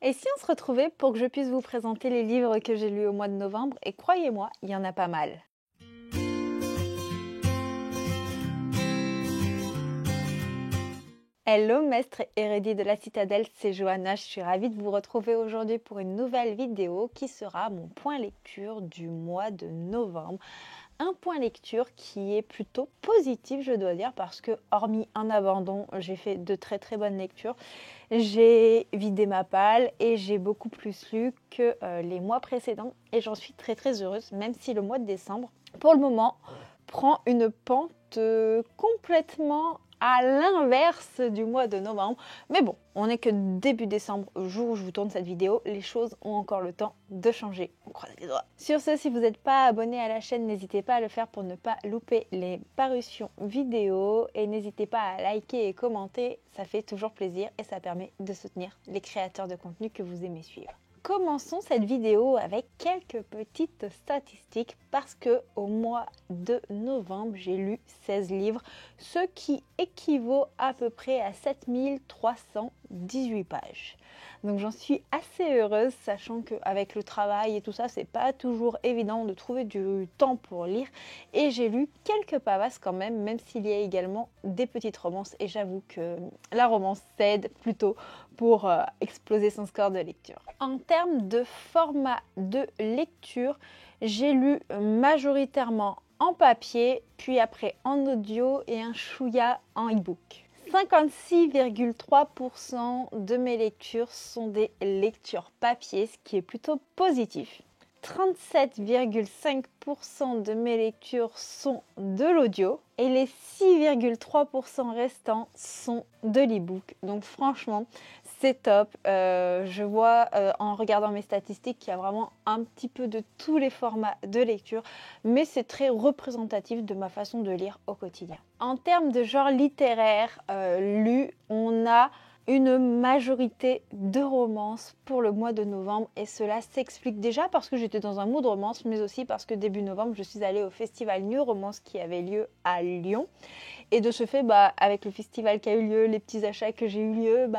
Et si on se retrouvait pour que je puisse vous présenter les livres que j'ai lus au mois de novembre? Et croyez-moi, il y en a pas mal. Hello maître érudit de la citadelle, c'est Johanna, je suis ravie de vous retrouver aujourd'hui pour une nouvelle vidéo qui sera mon point lecture du mois de novembre. Un point lecture qui est plutôt positif, je dois dire, parce que hormis un abandon, j'ai fait de très très bonnes lectures. J'ai vidé ma palle et j'ai beaucoup plus lu que les mois précédents et j'en suis très très heureuse, même si le mois de décembre, pour le moment, prend une pente complètement à l'inverse du mois de novembre. Mais bon, on n'est que début décembre, au jour où je vous tourne cette vidéo. Les choses ont encore le temps de changer. On croise les doigts. Sur ce, si vous n'êtes pas abonné à la chaîne, n'hésitez pas à le faire pour ne pas louper les parutions vidéo. Et n'hésitez pas à liker et commenter, ça fait toujours plaisir et ça permet de soutenir les créateurs de contenu que vous aimez suivre. Commençons cette vidéo avec quelques petites statistiques parce que au mois de novembre, j'ai lu 16 livres, ce qui équivaut à peu près à 7318 pages. Donc j'en suis assez heureuse, sachant qu'avec le travail et tout ça, c'est pas toujours évident de trouver du temps pour lire. Et j'ai lu quelques pavasses quand même, même s'il y a également des petites romances. Et j'avoue que la romance s'aide plutôt pour exploser son score de lecture. En termes de format de lecture, j'ai lu majoritairement en papier, puis après en audio et un chouïa en e-book. 56,3% de mes lectures sont des lectures papier, ce qui est plutôt positif. 37,5% de mes lectures sont de l'audio et les 6,3% restants sont de l'e-book. Donc franchement, c'est top. Je vois en regardant mes statistiques qu'il y a vraiment un petit peu de tous les formats de lecture, mais c'est très représentatif de ma façon de lire au quotidien. En termes de genre littéraire lu, on a une majorité de romances pour le mois de novembre et cela s'explique déjà parce que j'étais dans un mood romance, mais aussi parce que début novembre je suis allée au festival New Romance qui avait lieu à Lyon et de ce fait avec le festival qui a eu lieu, les petits achats que j'ai eu lieu,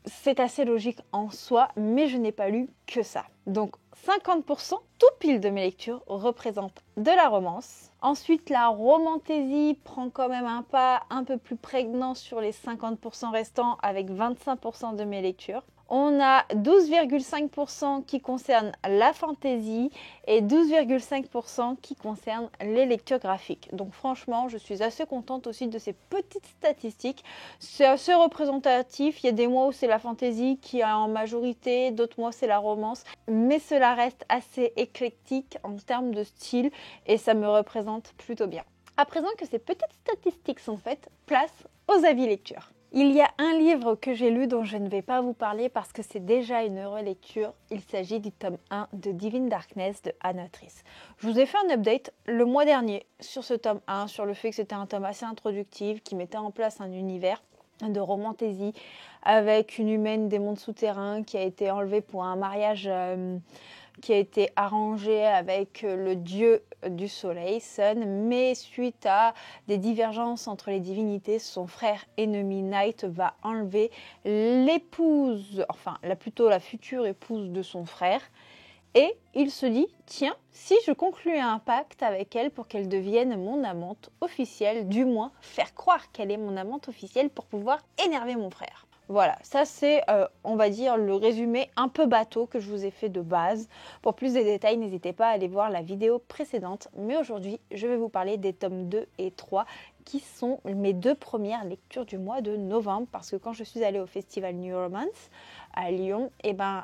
c'est assez logique en soi, mais je n'ai pas lu que ça. Donc 50% tout pile de mes lectures représentent de la romance. Ensuite, la romantaisie prend quand même un pas un peu plus prégnant sur les 50% restants avec 25% de mes lectures. On a 12,5% qui concernent la fantaisie et 12,5% qui concernent les lectures graphiques. Donc franchement, je suis assez contente aussi de ces petites statistiques. C'est assez représentatif. Il y a des mois où c'est la fantaisie qui est en majorité, d'autres mois c'est la romance. Mais cela reste assez éclectique en termes de style et ça me représente plutôt bien. À présent que ces petites statistiques sont faites, place aux avis lecture. Il y a un livre que j'ai lu dont je ne vais pas vous parler parce que c'est déjà une relecture. Il s'agit du tome 1 de Divine Darkness de Hannah Tress. Je vous ai fait un update le mois dernier sur ce tome 1, sur le fait que c'était un tome assez introductif qui mettait en place un univers de romantaisie avec une humaine des mondes souterrains qui a été enlevée pour un mariage qui a été arrangé avec le dieu du soleil, Sun, mais suite à des divergences entre les divinités, son frère ennemi Night va enlever l'épouse, plutôt la future épouse de son frère. Et il se dit, tiens, si je concluais un pacte avec elle pour qu'elle devienne mon amante officielle, du moins faire croire qu'elle est mon amante officielle pour pouvoir énerver mon frère. Voilà, ça c'est, on va dire, le résumé un peu bateau que je vous ai fait de base. Pour plus de détails, n'hésitez pas à aller voir la vidéo précédente. Mais aujourd'hui, je vais vous parler des tomes 2 et 3 qui sont mes deux premières lectures du mois de novembre. Parce que quand je suis allée au festival New Romance à Lyon,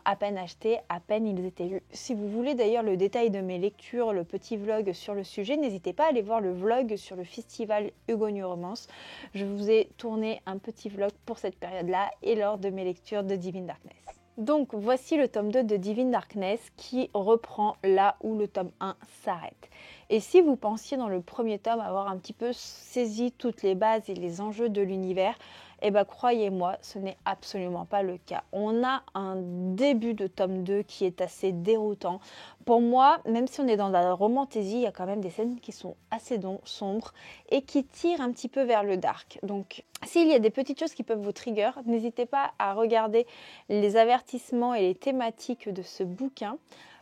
à peine achetés, à peine ils étaient lus. Si vous voulez d'ailleurs le détail de mes lectures, le petit vlog sur le sujet, n'hésitez pas à aller voir le vlog sur le festival Hugo New Romance. Je vous ai tourné un petit vlog pour cette période-là et lors de mes lectures de Divine Darkness. Donc voici le tome 2 de Divine Darkness qui reprend là où le tome 1 s'arrête. Et si vous pensiez dans le premier tome avoir un petit peu saisi toutes les bases et les enjeux de l'univers, Et bien croyez-moi, ce n'est absolument pas le cas. On a un début de tome 2 qui est assez déroutant. Pour moi, même si on est dans la romantaisie, il y a quand même des scènes qui sont assez sombres et qui tirent un petit peu vers le dark. Donc s'il y a des petites choses qui peuvent vous trigger, n'hésitez pas à regarder les avertissements et les thématiques de ce bouquin,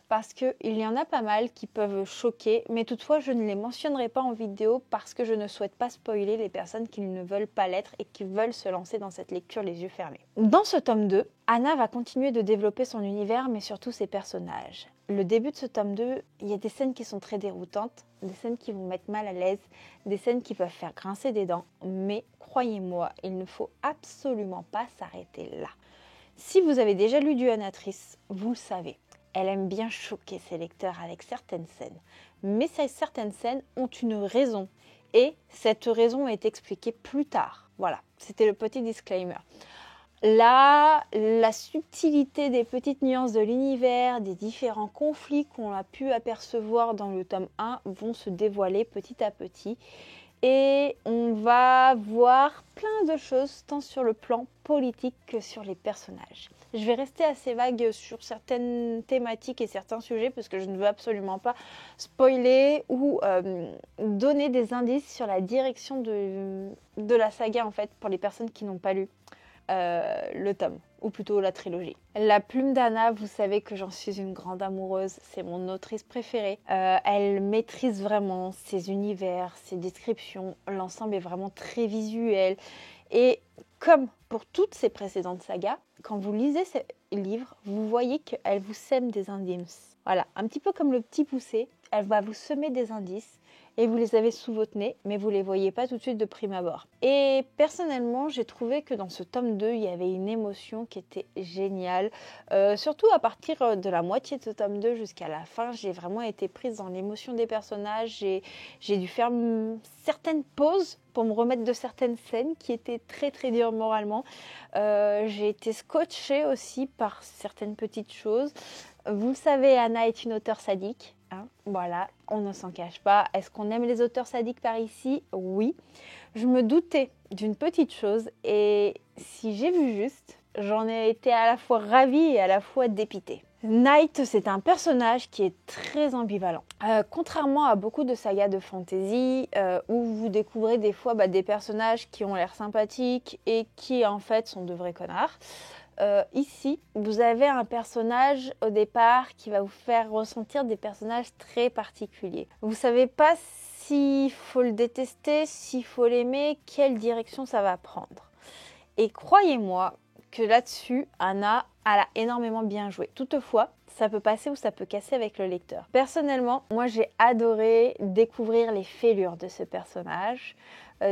parce qu'il y en a pas mal qui peuvent choquer, mais toutefois je ne les mentionnerai pas en vidéo parce que je ne souhaite pas spoiler les personnes qui ne veulent pas l'être et qui veulent se lancer dans cette lecture les yeux fermés. Dans ce tome 2, Anna va continuer de développer son univers, mais surtout ses personnages. Le début de ce tome 2, il y a des scènes qui sont très déroutantes, des scènes qui vont mettre mal à l'aise, des scènes qui peuvent faire grincer des dents, mais croyez-moi, il ne faut absolument pas s'arrêter là. Si vous avez déjà lu du Anatrice, vous le savez. Elle aime bien choquer ses lecteurs avec certaines scènes. Mais ces certaines scènes ont une raison. Et cette raison est expliquée plus tard. Voilà, c'était le petit disclaimer. Là, la subtilité des petites nuances de l'univers, des différents conflits qu'on a pu apercevoir dans le tome 1 vont se dévoiler petit à petit. Et on va voir plein de choses, tant sur le plan politique que sur les personnages. Je vais rester assez vague sur certaines thématiques et certains sujets parce que je ne veux absolument pas spoiler ou donner des indices sur la direction de la saga en fait pour les personnes qui n'ont pas lu le tome, ou plutôt la trilogie. La plume d'Anna, vous savez que j'en suis une grande amoureuse, c'est mon autrice préférée. Elle maîtrise vraiment ses univers, ses descriptions, l'ensemble est vraiment très visuel. Et comme pour toutes ses précédentes sagas, quand vous lisez ces livres, vous voyez qu'elle vous sème des indices. Voilà, un petit peu comme le petit poussé, elle va vous semer des indices et vous les avez sous votre nez, mais vous ne les voyez pas tout de suite de prime abord. Et personnellement, j'ai trouvé que dans ce tome 2, il y avait une émotion qui était géniale. Surtout à partir de la moitié de ce tome 2 jusqu'à la fin, j'ai vraiment été prise dans l'émotion des personnages. J'ai dû faire certaines pauses pour me remettre de certaines scènes qui étaient très très dures moralement. J'ai été scotchée aussi par certaines petites choses. Vous le savez, Anna est une auteure sadique. Voilà, on ne s'en cache pas. Est-ce qu'on aime les auteurs sadiques par ici? Oui. Je me doutais d'une petite chose et si j'ai vu juste, j'en ai été à la fois ravie et à la fois dépitée. Night, c'est un personnage qui est très ambivalent. Contrairement à beaucoup de sagas de fantasy où vous découvrez des fois des personnages qui ont l'air sympathiques et qui en fait sont de vrais connards. Ici, vous avez un personnage au départ qui va vous faire ressentir des personnages très particuliers. Vous ne savez pas s'il faut le détester, s'il faut l'aimer, quelle direction ça va prendre. Et croyez-moi que là-dessus, Anna, elle a énormément bien joué. Toutefois, ça peut passer ou ça peut casser avec le lecteur. Personnellement, moi j'ai adoré découvrir les fêlures de ce personnage,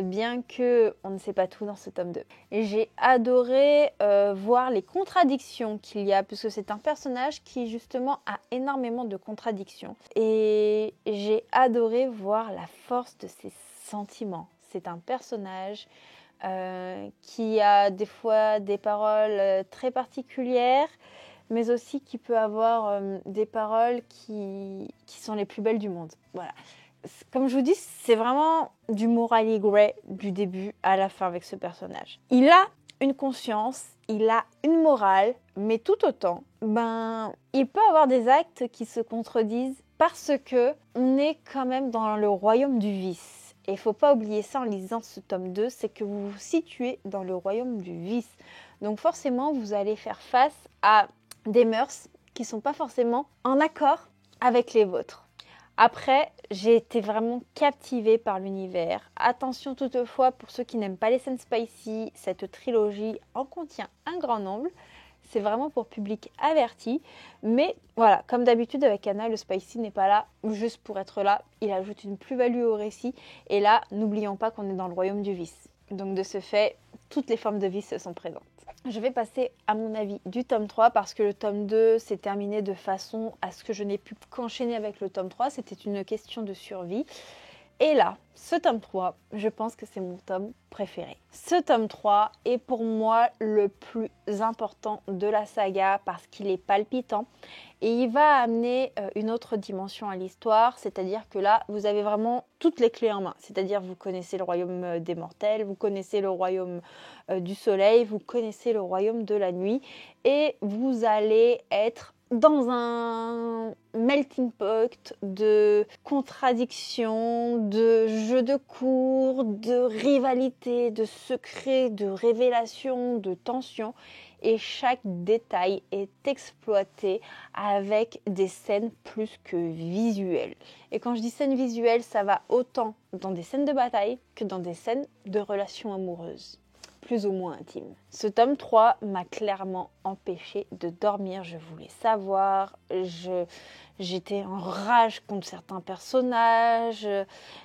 bien que on ne sait pas tout dans ce tome 2. Et j'ai adoré voir les contradictions qu'il y a, puisque c'est un personnage qui justement a énormément de contradictions. Et j'ai adoré voir la force de ses sentiments. C'est un personnage qui a des fois des paroles très particulières, mais aussi qui peut avoir des paroles qui sont les plus belles du monde. Voilà. Comme je vous dis, c'est vraiment du Morally Grey du début à la fin avec ce personnage. Il a une conscience, il a une morale, mais tout autant, il peut avoir des actes qui se contredisent parce que on est quand même dans le royaume du vice. Et il ne faut pas oublier ça en lisant ce tome 2, c'est que vous vous situez dans le royaume du vice. Donc forcément, vous allez faire face à des mœurs qui ne sont pas forcément en accord avec les vôtres. Après, j'ai été vraiment captivée par l'univers. Attention toutefois, pour ceux qui n'aiment pas les scènes spicy, cette trilogie en contient un grand nombre. C'est vraiment pour public averti. Mais voilà, comme d'habitude avec Anna, le spicy n'est pas là juste pour être là. Il ajoute une plus-value au récit. Et là, n'oublions pas qu'on est dans le royaume du vice. Donc de ce fait, toutes les formes de vice sont présentes. Je vais passer à mon avis du tome 3 parce que le tome 2 s'est terminé de façon à ce que je n'ai pu qu'enchaîner avec le tome 3. C'était une question de survie. Et là, ce tome 3, je pense que c'est mon tome préféré. Ce tome 3 est pour moi le plus important de la saga parce qu'il est palpitant et il va amener une autre dimension à l'histoire, c'est-à-dire que là, vous avez vraiment toutes les clés en main. C'est-à-dire vous connaissez le royaume des mortels, vous connaissez le royaume du soleil, vous connaissez le royaume de la nuit et vous allez être dans un melting pot de contradictions, de jeux de cours, de rivalité, de secrets, de révélations, de tensions. Et chaque détail est exploité avec des scènes plus que visuelles. Et quand je dis scènes visuelles, ça va autant dans des scènes de bataille que dans des scènes de relations amoureuses, plus ou moins intimes. Ce tome 3 m'a clairement empêché de dormir. Je voulais savoir, j'étais en rage contre certains personnages,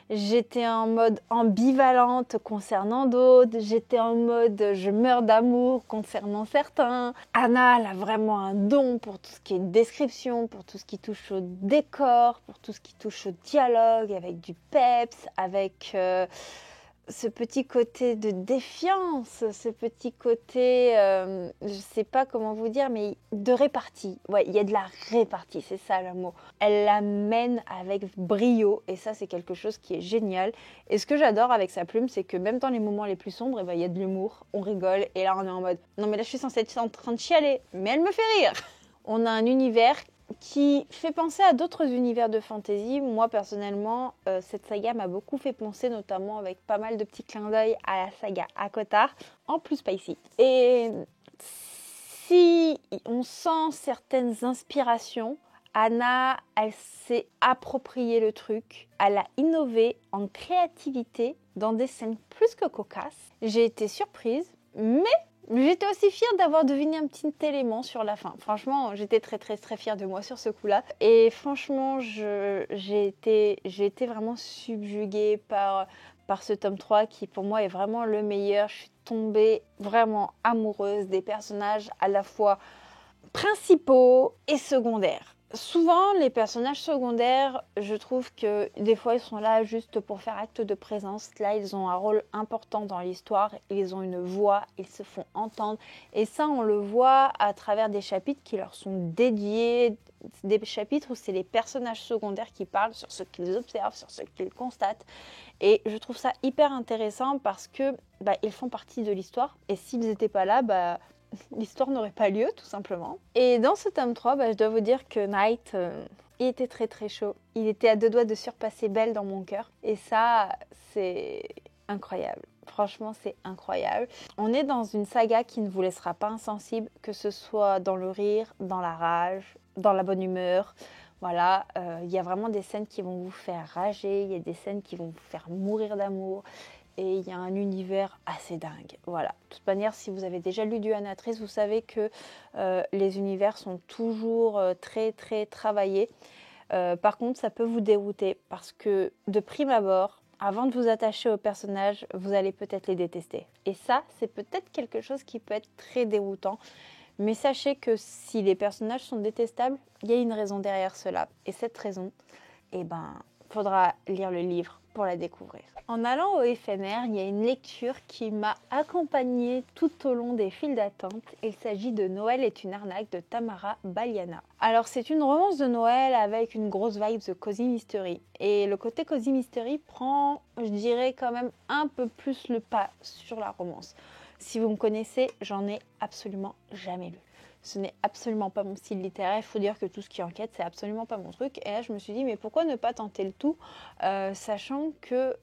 j'étais en mode ambivalente concernant d'autres, j'étais en mode je meurs d'amour concernant certains. Anna, elle a vraiment un don pour tout ce qui est description, pour tout ce qui touche au décor, pour tout ce qui touche au dialogue, avec du peps, avec ce petit côté de défiance, ce petit côté, je ne sais pas comment vous dire, mais de répartie. Ouais, il y a de la répartie, c'est ça le mot. Elle la mène avec brio et ça, c'est quelque chose qui est génial. Et ce que j'adore avec sa plume, c'est que même dans les moments les plus sombres, il y a de l'humour, on rigole et là, on est en mode « Non, mais là, je suis censée être en train de chialer, mais elle me fait rire !» On a un univers qui fait penser à d'autres univers de fantasy. Moi, personnellement, cette saga m'a beaucoup fait penser, notamment avec pas mal de petits clins d'œil à la saga ACOTAR, en plus spicy. Et si on sent certaines inspirations, Anna, elle s'est approprié le truc, elle a innové en créativité dans des scènes plus que cocasses. J'ai été surprise, mais j'étais aussi fière d'avoir deviné un petit élément sur la fin. Franchement, j'étais très très très fière de moi sur ce coup-là. Et franchement, j'ai été vraiment subjuguée par ce tome 3 qui pour moi est vraiment le meilleur. Je suis tombée vraiment amoureuse des personnages à la fois principaux et secondaires. Souvent, les personnages secondaires, je trouve que des fois, ils sont là juste pour faire acte de présence. Là, ils ont un rôle important dans l'histoire. Ils ont une voix, ils se font entendre. Et ça, on le voit à travers des chapitres qui leur sont dédiés, des chapitres où c'est les personnages secondaires qui parlent sur ce qu'ils observent, sur ce qu'ils constatent. Et je trouve ça hyper intéressant parce que ils font partie de l'histoire. Et s'ils n'étaient pas là, l'histoire n'aurait pas lieu, tout simplement. Et dans ce tome 3, je dois vous dire que Night, il était très très chaud. Il était à deux doigts de surpasser Belle dans mon cœur. Et ça, c'est incroyable. Franchement, c'est incroyable. On est dans une saga qui ne vous laissera pas insensible, que ce soit dans le rire, dans la rage, dans la bonne humeur. Voilà, il y a vraiment des scènes qui vont vous faire rager, il y a des scènes qui vont vous faire mourir d'amour. Et il y a un univers assez dingue. Voilà. De toute manière, si vous avez déjà lu du Anna Trice, vous savez que les univers sont toujours très très travaillés. Par contre, ça peut vous dérouter parce que de prime abord, avant de vous attacher aux personnages, vous allez peut-être les détester. Et ça, c'est peut-être quelque chose qui peut être très déroutant. Mais sachez que si les personnages sont détestables, il y a une raison derrière cela. Et cette raison, faudra lire le livre pour la découvrir. En allant au FNR, il y a une lecture qui m'a accompagnée tout au long des files d'attente. Il s'agit de Noël est une arnaque de Tamara Baliana. Alors c'est une romance de Noël avec une grosse vibe de Cozy Mystery. Et le côté Cozy Mystery prend, je dirais quand même un peu plus le pas sur la romance. Si vous me connaissez, j'en ai absolument jamais lu. Ce n'est absolument pas mon style littéraire. Il faut dire que tout ce qui est enquête, c'est absolument pas mon truc. Et là, je me suis dit, mais pourquoi ne pas tenter le tout, sachant que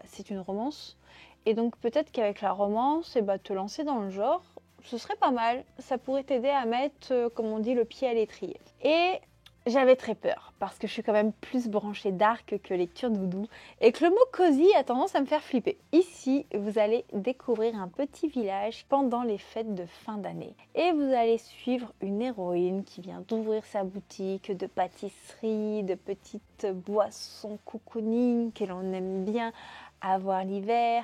c'est une romance. Et donc, peut-être qu'avec la romance, te lancer dans le genre, ce serait pas mal. Ça pourrait t'aider à mettre, comme on dit, le pied à l'étrier. Et j'avais très peur, parce que je suis quand même plus branchée dark que lecture doudou, et que le mot cosy a tendance à me faire flipper. Ici, vous allez découvrir un petit village pendant les fêtes de fin d'année. Et vous allez suivre une héroïne qui vient d'ouvrir sa boutique de pâtisserie, de petites boissons cocooning que l'on aime bien avoir l'hiver.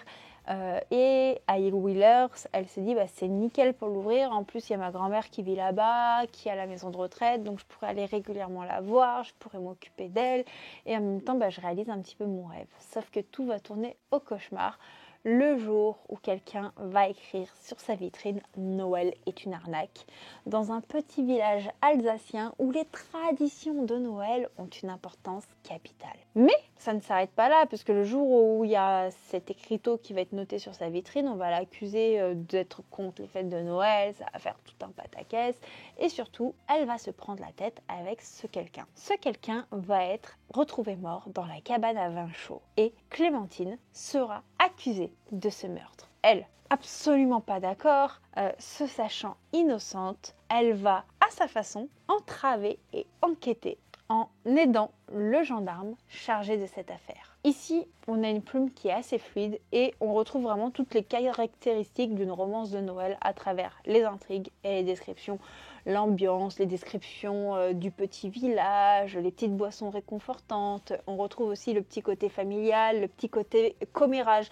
Et à Hill Wheelers, elle s'est dit c'est nickel pour l'ouvrir. En plus, il y a ma grand-mère qui vit là-bas, qui a la maison de retraite, donc je pourrais aller régulièrement la voir, je pourrais m'occuper d'elle. Et en même temps, je réalise un petit peu mon rêve. Sauf que tout va tourner au cauchemar le jour où quelqu'un va écrire sur sa vitrine « Noël est une arnaque » dans un petit village alsacien où les traditions de Noël ont une importance capitale. Mais ça ne s'arrête pas là, puisque le jour où il y a cet écriteau qui va être noté sur sa vitrine, on va l'accuser d'être contre les fêtes de Noël, ça va faire tout un pataquès, et surtout, elle va se prendre la tête avec ce quelqu'un. Ce quelqu'un va être retrouvé mort dans la cabane à vin chaud, et Clémentine sera accusée de ce meurtre. Elle, absolument pas d'accord, se sachant innocente, elle va à sa façon entraver et enquêter en aidant le gendarme chargé de cette affaire. Ici, on a une plume qui est assez fluide et on retrouve vraiment toutes les caractéristiques d'une romance de Noël à travers les intrigues et les descriptions, l'ambiance, les descriptions du petit village, les petites boissons réconfortantes. On retrouve aussi le petit côté familial, le petit côté commérage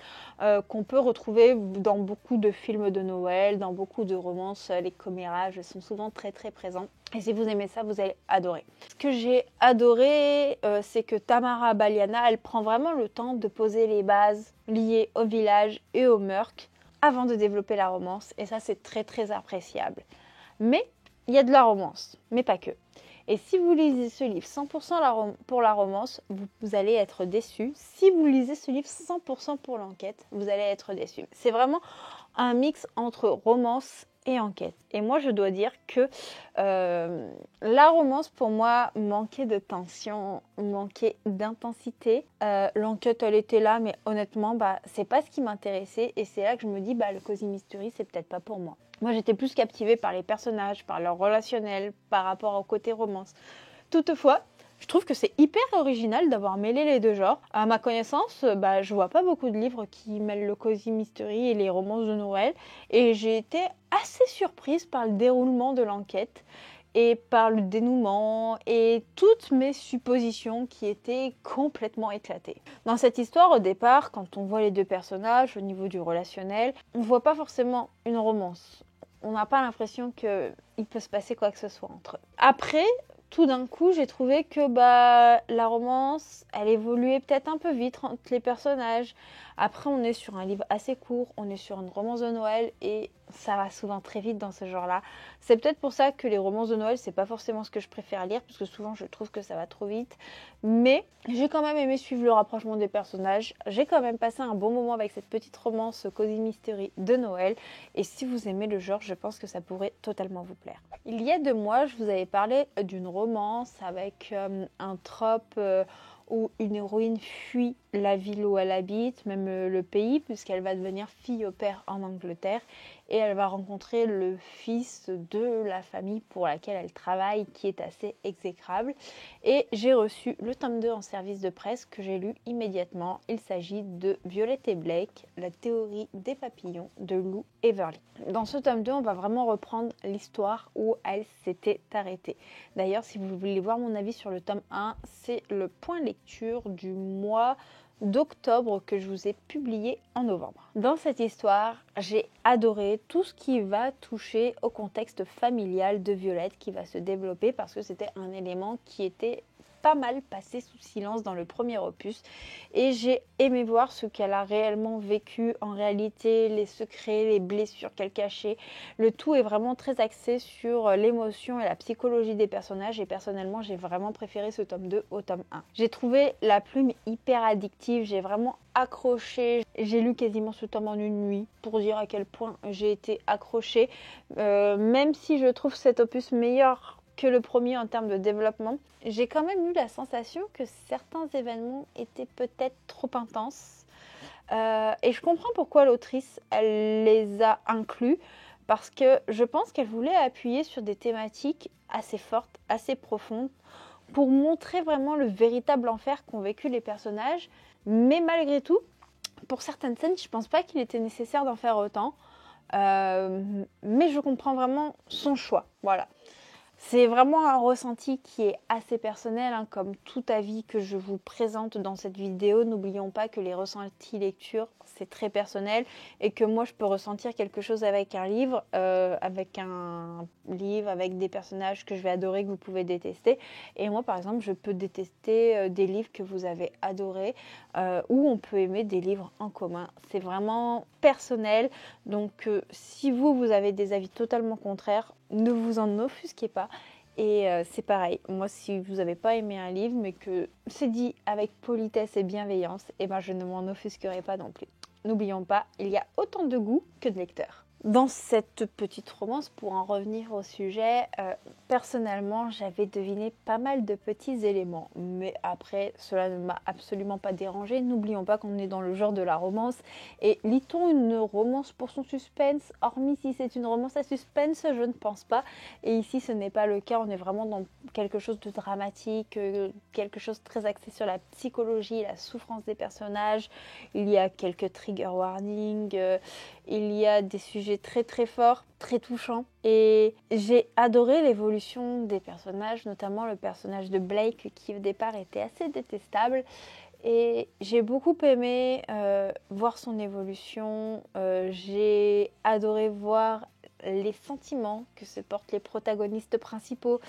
qu'on peut retrouver dans beaucoup de films de Noël, dans beaucoup de romances. Les commérages sont souvent très très présents. Et si vous aimez ça, vous allez adorer. Ce que j'ai adoré, c'est que Tamara Baliana, elle prend vraiment le temps de poser les bases liées au village et au meurtre avant de développer la romance. Et ça, c'est très très appréciable. Mais il y a de la romance, mais pas que. Et si vous lisez ce livre 100% pour la romance, vous allez être déçu. Si vous lisez ce livre 100% pour l'enquête, vous allez être déçu. C'est vraiment un mix entre romance et enquête. Et moi, je dois dire que la romance, pour moi, manquait de tension, manquait d'intensité. L'enquête, elle était là, mais honnêtement, c'est pas ce qui m'intéressait. Et c'est là que je me dis, le Cozy Mystery, c'est peut-être pas pour moi. Moi, j'étais plus captivée par les personnages, par leur relationnel, par rapport au côté romance. Toutefois, je trouve que c'est hyper original d'avoir mêlé les deux genres. À ma connaissance, je vois pas beaucoup de livres qui mêlent le Cozy Mystery et les romances de Noël. Et j'ai été assez surprise par le déroulement de l'enquête et par le dénouement et toutes mes suppositions qui étaient complètement éclatées. Dans cette histoire, au départ, quand on voit les deux personnages au niveau du relationnel, on ne voit pas forcément une romance. On n'a pas l'impression qu'il peut se passer quoi que ce soit entre eux. Après, tout d'un coup, j'ai trouvé que la romance, elle évoluait peut-être un peu vite entre les personnages. Après, on est sur un livre assez court, on est sur une romance de Noël et ça va souvent très vite dans ce genre-là. C'est peut-être pour ça que les romances de Noël, c'est pas forcément ce que je préfère lire, parce que souvent je trouve que ça va trop vite. Mais j'ai quand même aimé suivre le rapprochement des personnages. J'ai quand même passé un bon moment avec cette petite romance Cozy Mystery de Noël. Et si vous aimez le genre, je pense que ça pourrait totalement vous plaire. Il y a 2 mois, je vous avais parlé d'une romance avec un trope où une héroïne fuit la ville où elle habite, même le pays, puisqu'elle va devenir fille au père en Angleterre et elle va rencontrer le fils de la famille pour laquelle elle travaille, qui est assez exécrable. Et j'ai reçu le tome 2 en service de presse que j'ai lu immédiatement. Il s'agit de Violet et Blake, la théorie des papillons de Lou Everly. Dans ce tome 2, on va vraiment reprendre l'histoire où elle s'était arrêtée. D'ailleurs, si vous voulez voir mon avis sur le tome 1, c'est le point lecture du mois d'octobre que je vous ai publié en novembre. Dans cette histoire, j'ai adoré tout ce qui va toucher au contexte familial de Violette qui va se développer parce que c'était un élément qui était pas mal passé sous silence dans le premier opus et j'ai aimé voir ce qu'elle a réellement vécu en réalité, les secrets, les blessures qu'elle cachait. Le tout est vraiment très axé sur l'émotion et la psychologie des personnages et personnellement j'ai vraiment préféré ce tome 2 au tome 1. J'ai trouvé la plume hyper addictive, j'ai vraiment accroché. J'ai lu quasiment ce tome en une nuit pour dire à quel point j'ai été accrochée. Même si je trouve cet opus meilleur que le premier en termes de développement, j'ai quand même eu la sensation que certains événements étaient peut-être trop intenses. Et je comprends pourquoi l'autrice, elle les a inclus, parce que je pense qu'elle voulait appuyer sur des thématiques assez fortes, assez profondes, pour montrer vraiment le véritable enfer qu'ont vécu les personnages. Mais malgré tout, pour certaines scènes, je ne pense pas qu'il était nécessaire d'en faire autant. Mais je comprends vraiment son choix. Voilà. C'est vraiment un ressenti qui est assez personnel, comme tout avis que je vous présente dans cette vidéo. N'oublions pas que les ressentis lecture, c'est très personnel et que moi je peux ressentir quelque chose avec un livre, avec des personnages que je vais adorer, que vous pouvez détester. Et moi par exemple, je peux détester des livres que vous avez adorés ou on peut aimer des livres en commun. C'est vraiment personnel. Donc si vous avez des avis totalement contraires, ne vous en offusquez pas. Et c'est pareil, moi si vous n'avez pas aimé un livre mais que c'est dit avec politesse et bienveillance, eh ben, je ne m'en offusquerai pas non plus. N'oublions pas, il y a autant de goût que de lecteurs. Dans cette petite romance, pour en revenir au sujet, personnellement, j'avais deviné pas mal de petits éléments. Mais après, cela ne m'a absolument pas dérangé. N'oublions pas qu'on est dans le genre de la romance. Et lit-on une romance pour son suspense? Hormis si c'est une romance à suspense, je ne pense pas. Et ici, ce n'est pas le cas. On est vraiment dans quelque chose de dramatique, quelque chose très axé sur la psychologie, la souffrance des personnages. Il y a quelques trigger warnings. Il y a des sujets très très forts, très touchants. Et j'ai adoré l'évolution des personnages, notamment le personnage de Blake qui au départ était assez détestable. Et j'ai beaucoup aimé voir son évolution. J'ai adoré voir les sentiments que se portent les protagonistes principaux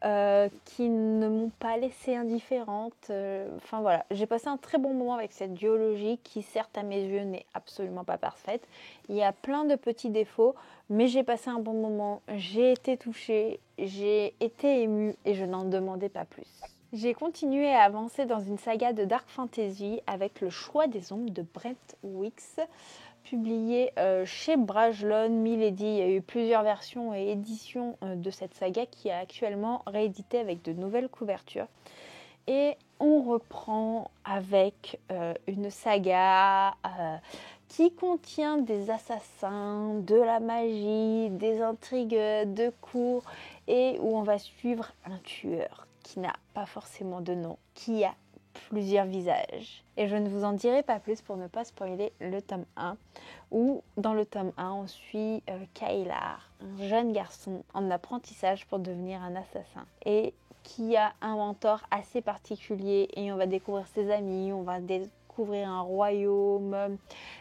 qui ne m'ont pas laissée indifférente. Enfin voilà, j'ai passé un très bon moment avec cette duologie qui certes à mes yeux n'est absolument pas parfaite. Il y a plein de petits défauts, mais j'ai passé un bon moment, j'ai été touchée, j'ai été émue et je n'en demandais pas plus. J'ai continué à avancer dans une saga de dark fantasy avec Le Choix des ombres de Brent Weeks, publié chez Brajlon Milady. Il y a eu plusieurs versions et éditions de cette saga qui est actuellement rééditée avec de nouvelles couvertures. Et on reprend avec une saga qui contient des assassins, de la magie, des intrigues de cour et où on va suivre un tueur qui n'a pas forcément de nom, qui a plusieurs visages. Et je ne vous en dirai pas plus pour ne pas spoiler le tome 1, où dans le tome 1, on suit Kailar, un jeune garçon en apprentissage pour devenir un assassin. Et qui a un mentor assez particulier et on va découvrir ses amis, on va découvrir un royaume,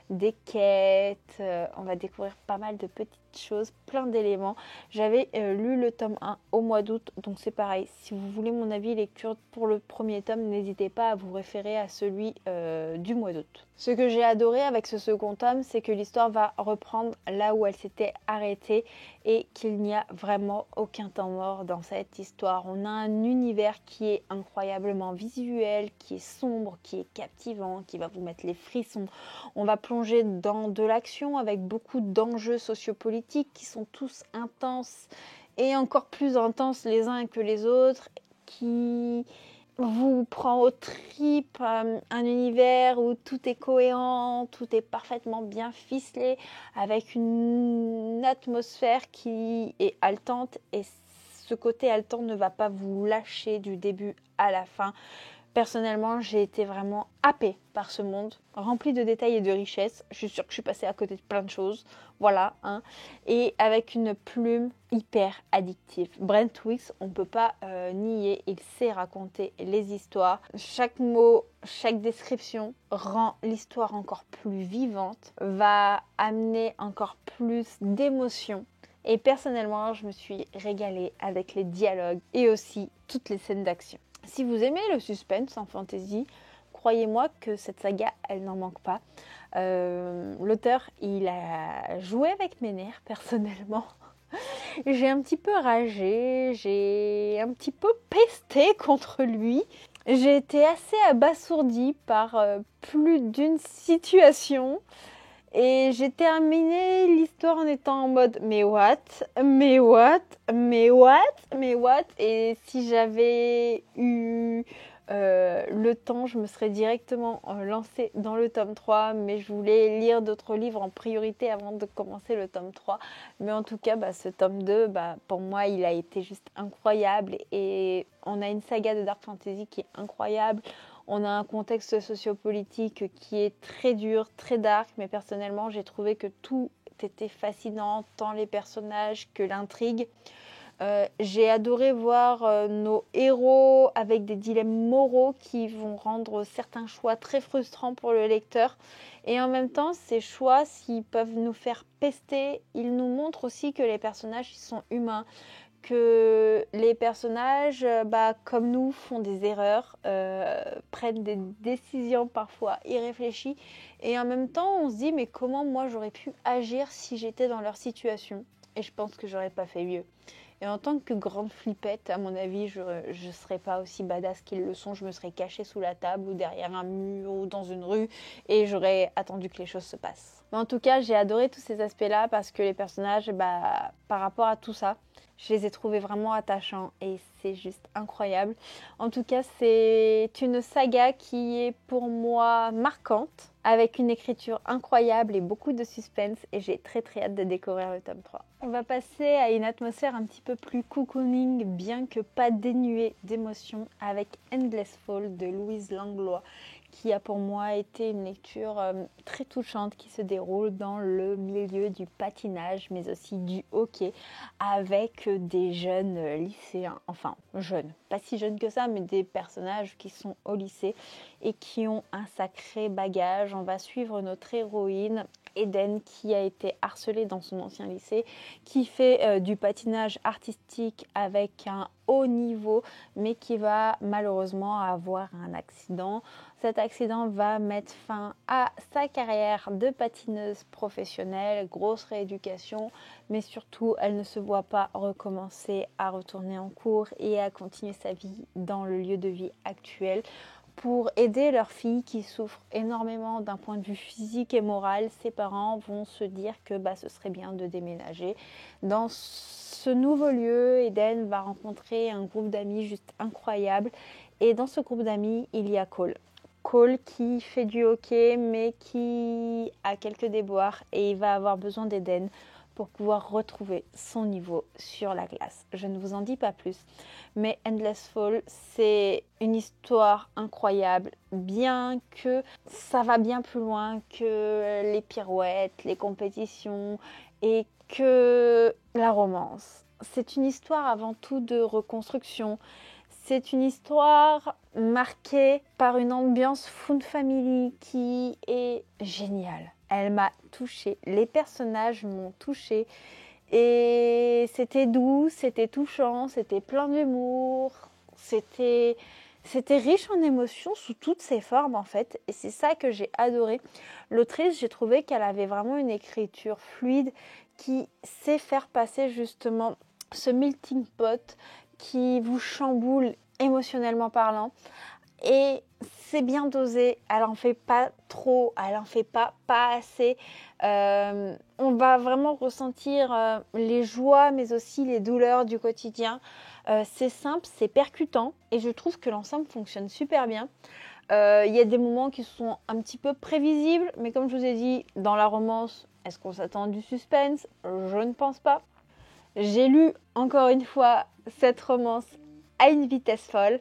des quêtes, on va découvrir pas mal de petites choses, plein d'éléments. J'avais lu le tome 1 au mois d'août, donc c'est pareil. Si vous voulez mon avis lecture pour le premier tome, n'hésitez pas à vous référer à celui du mois d'août. Ce que j'ai adoré avec ce second tome, c'est que l'histoire va reprendre là où elle s'était arrêtée et qu'il n'y a vraiment aucun temps mort dans cette histoire. On a un univers qui est incroyablement visuel, qui est sombre, qui est captivant, qui va vous mettre les frissons. On va plonger dans de l'action avec beaucoup d'enjeux sociopolitiques qui sont tous intenses et encore plus intenses les uns que les autres, qui vous prend aux tripes, un univers où tout est cohérent, tout est parfaitement bien ficelé, avec une atmosphère qui est haletante et ce côté haletant ne va pas vous lâcher du début à la fin. Personnellement, j'ai été vraiment happée par ce monde, rempli de détails et de richesses. Je suis sûre que je suis passée à côté de plein de choses. Voilà, hein. Et avec une plume hyper addictive. Brent Weeks, on ne peut pas nier, il sait raconter les histoires. Chaque mot, chaque description rend l'histoire encore plus vivante, va amener encore plus d'émotions. Et personnellement, je me suis régalée avec les dialogues et aussi toutes les scènes d'action. Si vous aimez le suspense en fantasy, croyez-moi que cette saga, elle n'en manque pas. L'auteur, il a joué avec mes nerfs, personnellement. J'ai un petit peu ragé, j'ai un petit peu pesté contre lui. J'ai été assez abasourdie par plus d'une situation. Et j'ai terminé l'histoire en étant en mode mais what, mais what, mais what, mais what. Et si j'avais eu le temps, je me serais directement lancée dans le tome 3. Mais je voulais lire d'autres livres en priorité avant de commencer le tome 3. Mais en tout cas, ce tome 2, pour moi, il a été juste incroyable. Et on a une saga de Dark Fantasy qui est incroyable. On a un contexte sociopolitique qui est très dur, très dark, mais personnellement, j'ai trouvé que tout était fascinant, tant les personnages que l'intrigue. J'ai adoré voir nos héros avec des dilemmes moraux qui vont rendre certains choix très frustrants pour le lecteur. Et en même temps, ces choix, s'ils peuvent nous faire pester, ils nous montrent aussi que les personnages ils sont humains, que les personnages, comme nous, font des erreurs, prennent des décisions parfois irréfléchies. Et en même temps, on se dit, mais comment moi j'aurais pu agir si j'étais dans leur situation? Et je pense que j'aurais pas fait mieux. Et en tant que grande flippette, à mon avis, je ne serais pas aussi badass qu'ils le sont. Je me serais cachée sous la table ou derrière un mur ou dans une rue et j'aurais attendu que les choses se passent. Mais en tout cas, j'ai adoré tous ces aspects-là parce que les personnages, par rapport à tout ça, je les ai trouvés vraiment attachants et c'est juste incroyable. En tout cas, c'est une saga qui est pour moi marquante, avec une écriture incroyable et beaucoup de suspense et j'ai très très hâte de découvrir le tome 3. On va passer à une atmosphère un petit peu plus cocooning, bien que pas dénuée d'émotion, avec Endless Fall de Louise Langlois, qui a pour moi été une lecture très touchante qui se déroule dans le milieu du patinage mais aussi du hockey avec des jeunes lycéens, enfin jeunes, pas si jeunes que ça mais des personnages qui sont au lycée et qui ont un sacré bagage. On va suivre notre héroïne Eden qui a été harcelée dans son ancien lycée, qui fait du patinage artistique avec un haut niveau mais qui va malheureusement avoir un accident. Cet accident va mettre fin à sa carrière de patineuse professionnelle, grosse rééducation, mais surtout elle ne se voit pas recommencer à retourner en cours et à continuer sa vie dans le lieu de vie actuel. Pour aider leur fille qui souffre énormément d'un point de vue physique et moral, ses parents vont se dire que ce serait bien de déménager. Dans ce nouveau lieu, Eden va rencontrer un groupe d'amis juste incroyable. Et dans ce groupe d'amis, il y a Cole. Cole qui fait du hockey mais qui a quelques déboires et il va avoir besoin d'Eden pour pouvoir retrouver son niveau sur la glace. Je ne vous en dis pas plus, mais Endless Fall, c'est une histoire incroyable, bien que ça va bien plus loin que les pirouettes, les compétitions et que la romance. C'est une histoire avant tout de reconstruction. C'est une histoire marquée par une ambiance Fun Family qui est géniale. Elle m'a touchée, les personnages m'ont touchée et c'était doux, c'était touchant, c'était plein d'humour, c'était riche en émotions sous toutes ses formes en fait et c'est ça que j'ai adoré. L'autrice, j'ai trouvé qu'elle avait vraiment une écriture fluide qui sait faire passer justement ce melting pot qui vous chamboule émotionnellement parlant. Et c'est bien dosé, elle en fait pas trop, elle en fait pas assez. On va vraiment ressentir les joies mais aussi les douleurs du quotidien. C'est simple, c'est percutant et je trouve que l'ensemble fonctionne super bien. Il y a des moments qui sont un petit peu prévisibles, mais comme je vous ai dit, dans la romance, est-ce qu'on s'attend à du suspense? Je ne pense pas. J'ai lu encore une fois cette romance à une vitesse folle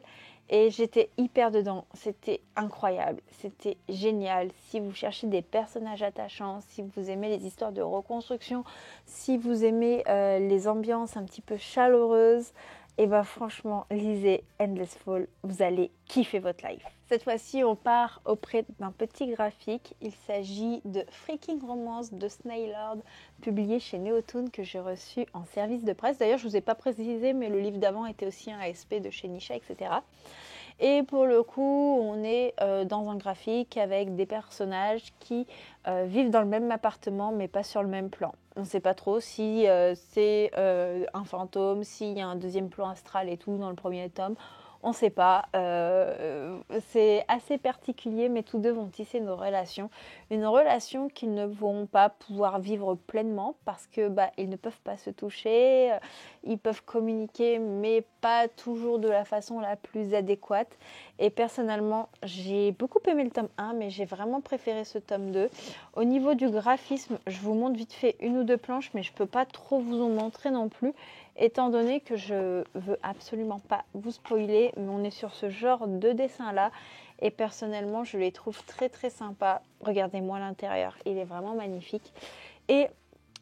et j'étais hyper dedans. C'était incroyable, c'était génial. Si vous cherchez des personnages attachants, si vous aimez les histoires de reconstruction, si vous aimez les ambiances un petit peu chaleureuses, et franchement, lisez Endless Fall, vous allez kiffer votre life. Cette fois-ci, on part auprès d'un petit graphique. Il s'agit de Freaking Romance de Snailord, publié chez Neotoon, que j'ai reçu en service de presse. D'ailleurs, je ne vous ai pas précisé, mais le livre d'avant était aussi un ASP de chez Nisha, etc. Et pour le coup, on est dans un graphique avec des personnages qui vivent dans le même appartement, mais pas sur le même plan. On ne sait pas trop si c'est un fantôme, s'il y a un deuxième plan astral et tout dans le premier tome. On ne sait pas. C'est assez particulier, mais tous deux vont tisser une relation qu'ils ne vont pas pouvoir vivre pleinement parce que ils ne peuvent pas se toucher, ils peuvent communiquer, mais pas toujours de la façon la plus adéquate. Et personnellement, j'ai beaucoup aimé le tome 1, mais j'ai vraiment préféré ce tome 2. Au niveau du graphisme, je vous montre vite fait une ou deux planches, mais je ne peux pas trop vous en montrer non plus, étant donné que je veux absolument pas vous spoiler, mais on est sur ce genre de dessin là et personnellement je les trouve très très sympas. Regardez-moi l'intérieur, il est vraiment magnifique et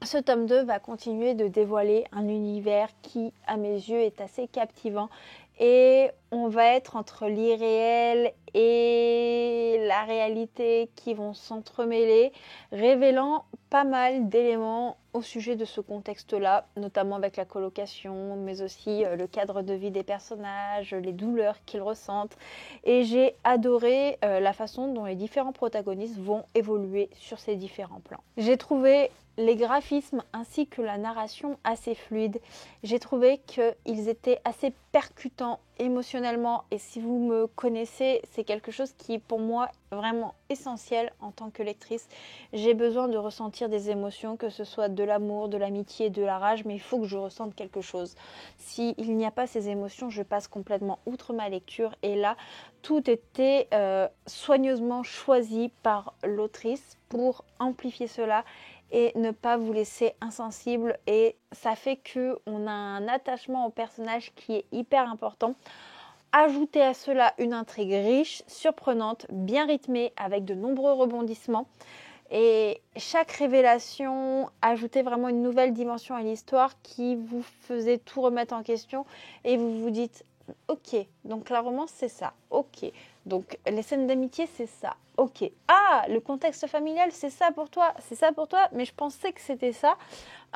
Ce tome 2 va continuer de dévoiler un univers qui, à mes yeux, est assez captivant. Et on va être entre l'irréel et la réalité qui vont s'entremêler, révélant pas mal d'éléments au sujet de ce contexte-là, notamment avec la colocation, mais aussi le cadre de vie des personnages, les douleurs qu'ils ressentent. Et j'ai adoré la façon dont les différents protagonistes vont évoluer sur ces différents plans. J'ai trouvé les graphismes ainsi que la narration assez fluides. J'ai trouvé qu'ils étaient assez percutants émotionnellement, et si vous me connaissez, c'est quelque chose qui est pour moi vraiment essentiel en tant que lectrice. J'ai besoin de ressentir des émotions, que ce soit de l'amour, de l'amitié, de la rage, mais il faut que je ressente quelque chose. S'il n'y a pas ces émotions, je passe complètement outre ma lecture, et là, tout était soigneusement choisi par l'autrice pour amplifier cela et ne pas vous laisser insensible, et ça fait qu'on a un attachement au personnage qui est hyper important. Ajoutez à cela une intrigue riche, surprenante, bien rythmée, avec de nombreux rebondissements, et chaque révélation ajoutait vraiment une nouvelle dimension à l'histoire qui vous faisait tout remettre en question, et vous vous dites ok, donc la romance c'est ça, ok, donc les scènes d'amitié c'est ça, ok, ah, le contexte familial c'est ça pour toi, mais je pensais que c'était ça.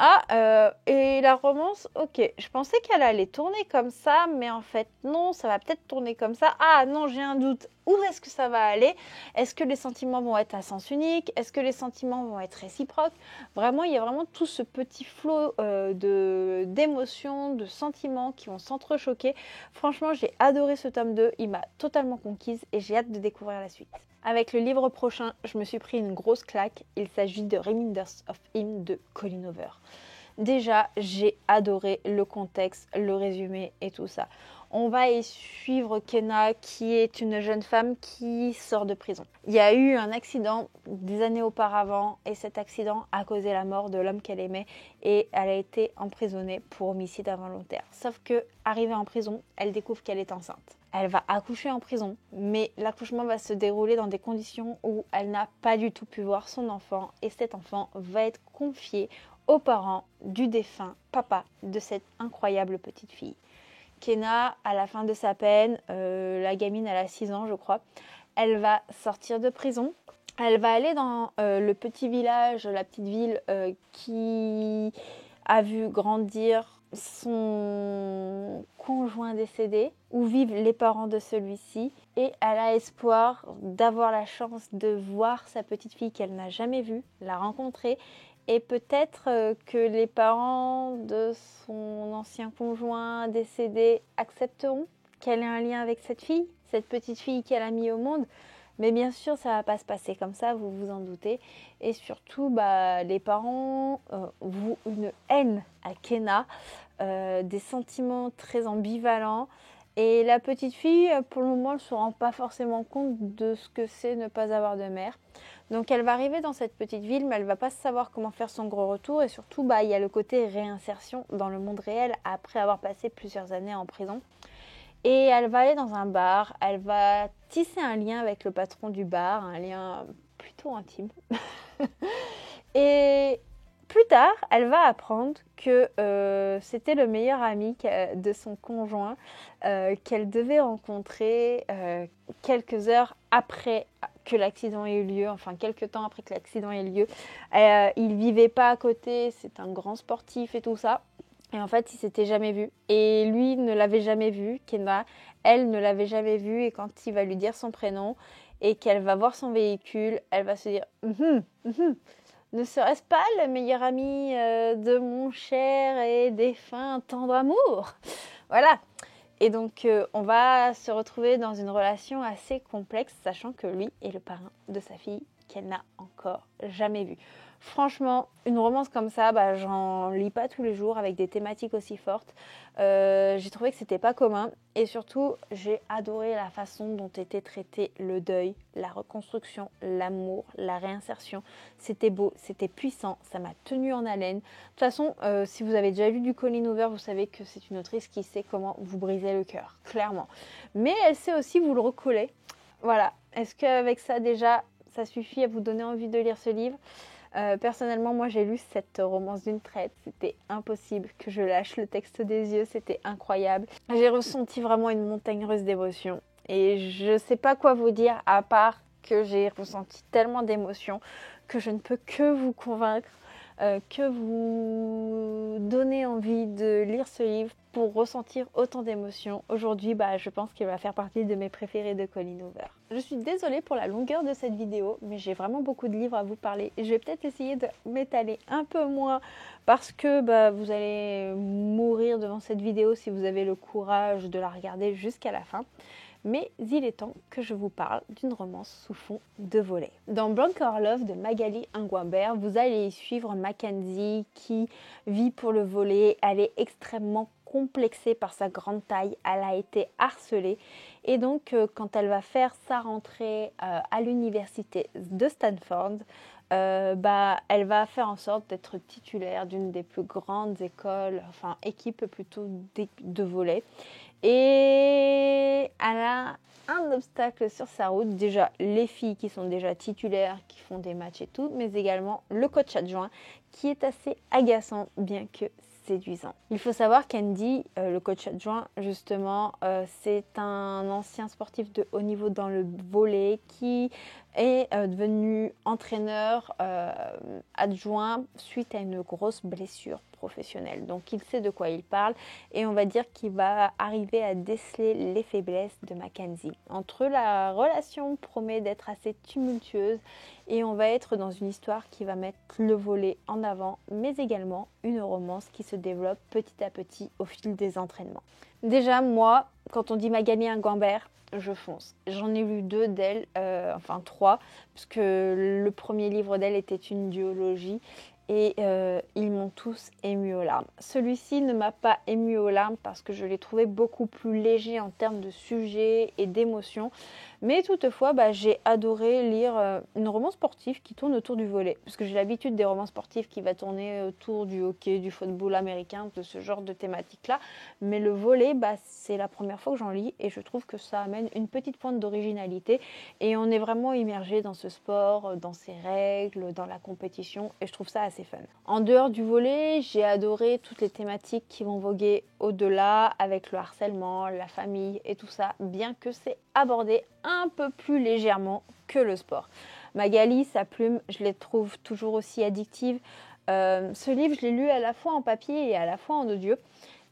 Ah, et la romance, ok, je pensais qu'elle allait tourner comme ça, mais en fait non, ça va peut-être tourner comme ça. Ah non, j'ai un doute, où est-ce que ça va aller? Est-ce que les sentiments vont être à sens unique? Est-ce que les sentiments vont être réciproques? Vraiment, il y a vraiment tout ce petit flot d'émotions, de sentiments qui vont s'entrechoquer. Franchement, j'ai adoré ce tome 2, il m'a totalement conquise et j'ai hâte de découvrir la suite. Avec le livre prochain, je me suis pris une grosse claque. Il s'agit de Reminders of Him de Colleen Hoover. Déjà, j'ai adoré le contexte, le résumé et tout ça. On va y suivre Kenna, qui est une jeune femme qui sort de prison. Il y a eu un accident des années auparavant, et cet accident a causé la mort de l'homme qu'elle aimait, et elle a été emprisonnée pour homicide involontaire. Sauf que, arrivée en prison, elle découvre qu'elle est enceinte. Elle va accoucher en prison, mais l'accouchement va se dérouler dans des conditions où elle n'a pas du tout pu voir son enfant, et cet enfant va être confié aux parents du défunt papa de cette incroyable petite fille. Kenna, à la fin de sa peine, la gamine elle a 6 ans je crois, elle va sortir de prison. Elle va aller dans le petit village, la petite ville qui a vu grandir son conjoint décédé, où vivent les parents de celui-ci, et elle a espoir d'avoir la chance de voir sa petite fille qu'elle n'a jamais vue, la rencontrer, et peut-être que les parents de son ancien conjoint décédé accepteront qu'elle ait un lien avec cette petite fille qu'elle a mis au monde. Mais bien sûr, ça ne va pas se passer comme ça, vous vous en doutez. Et surtout, les parents vouent une haine à Kenna, des sentiments très ambivalents. Et la petite fille, pour le moment, elle ne se rend pas forcément compte de ce que c'est ne pas avoir de mère. Donc elle va arriver dans cette petite ville, mais elle ne va pas savoir comment faire son gros retour. Et surtout, il y a le côté réinsertion dans le monde réel après avoir passé plusieurs années en prison. Et elle va aller dans un bar, elle va tisser un lien avec le patron du bar, un lien plutôt intime. Et plus tard, elle va apprendre que c'était le meilleur ami de son conjoint qu'elle devait rencontrer quelques heures après que l'accident ait eu lieu, enfin quelques temps après que l'accident ait eu lieu. Il vivait pas à côté, c'est un grand sportif et tout ça. Et en fait, ils s'étaient jamais vus. Et lui ne l'avait jamais vu, Kenna. Elle ne l'avait jamais vu. Et quand il va lui dire son prénom et qu'elle va voir son véhicule, elle va se dire ne serait-ce pas le meilleur ami de mon cher et défunt tendre amour? Voilà. Et donc, on va se retrouver dans une relation assez complexe, sachant que lui est le parrain de sa fille qu'elle n'a encore jamais vue. Franchement, une romance comme ça, j'en lis pas tous les jours avec des thématiques aussi fortes. J'ai trouvé que c'était pas commun, et surtout, j'ai adoré la façon dont était traité le deuil, la reconstruction, l'amour, la réinsertion. C'était beau, c'était puissant, ça m'a tenu en haleine. De toute façon, si vous avez déjà lu du Colleen Hoover, vous savez que c'est une autrice qui sait comment vous briser le cœur, clairement. Mais elle sait aussi vous le recoller. Voilà. Est-ce qu'avec ça déjà, ça suffit à vous donner envie de lire ce livre? Personnellement, moi j'ai lu cette romance d'une traite, c'était impossible que je lâche le texte des yeux, c'était incroyable. J'ai ressenti vraiment une montagne russe d'émotions et je sais pas quoi vous dire à part que j'ai ressenti tellement d'émotions que je ne peux que vous convaincre, que vous donner envie de lire ce livre pour ressentir autant d'émotions. Aujourd'hui, je pense qu'il va faire partie de mes préférés de Colleen Hoover. Je suis désolée pour la longueur de cette vidéo, mais j'ai vraiment beaucoup de livres à vous parler. Je vais peut-être essayer de m'étaler un peu moins parce que vous allez mourir devant cette vidéo si vous avez le courage de la regarder jusqu'à la fin. Mais il est temps que je vous parle d'une romance sous fond de volet. Dans Blank or Love de Magali Nguambert, vous allez y suivre Mackenzie qui vit pour le volet. Elle est extrêmement complexée par sa grande taille, elle a été harcelée et donc quand elle va faire sa rentrée à l'université de Stanford, elle va faire en sorte d'être titulaire d'une des plus grandes écoles, enfin équipes plutôt de volley. Et elle a un obstacle sur sa route, déjà les filles qui sont déjà titulaires, qui font des matchs et tout, mais également le coach adjoint qui est assez agaçant bien que séduisant. Il faut savoir qu'Andy, le coach adjoint, justement, c'est un ancien sportif de haut niveau dans le volley qui est devenu entraîneur adjoint suite à une grosse blessure professionnelle. Donc il sait de quoi il parle et on va dire qu'il va arriver à déceler les faiblesses de Mackenzie. Entre eux, la relation promet d'être assez tumultueuse et on va être dans une histoire qui va mettre le volley en avant, mais également une romance qui se développe petit à petit au fil des entraînements. Déjà, moi, quand on dit Magali Nguambert, je fonce. J'en ai lu 2 d'elle, enfin 3, parce que le premier livre d'elle était une duologie et ils m'ont tous ému aux larmes. Celui-ci ne m'a pas ému aux larmes parce que je l'ai trouvé beaucoup plus léger en termes de sujet et d'émotion. Mais toutefois, j'ai adoré lire une romance sportive qui tourne autour du volley. Parce que j'ai l'habitude des romans sportifs qui va tourner autour du hockey, du football américain, de ce genre de thématique-là. Mais le volley, c'est la première fois que j'en lis et je trouve que ça amène une petite pointe d'originalité. Et on est vraiment immergé dans ce sport, dans ses règles, dans la compétition. Et je trouve ça assez fun. En dehors du volley, j'ai adoré toutes les thématiques qui vont voguer au-delà avec le harcèlement, la famille et tout ça, bien que c'est abordé un peu plus légèrement que le sport. Magali, sa plume, je les trouve toujours aussi addictive. Ce livre, je l'ai lu à la fois en papier et à la fois en audio.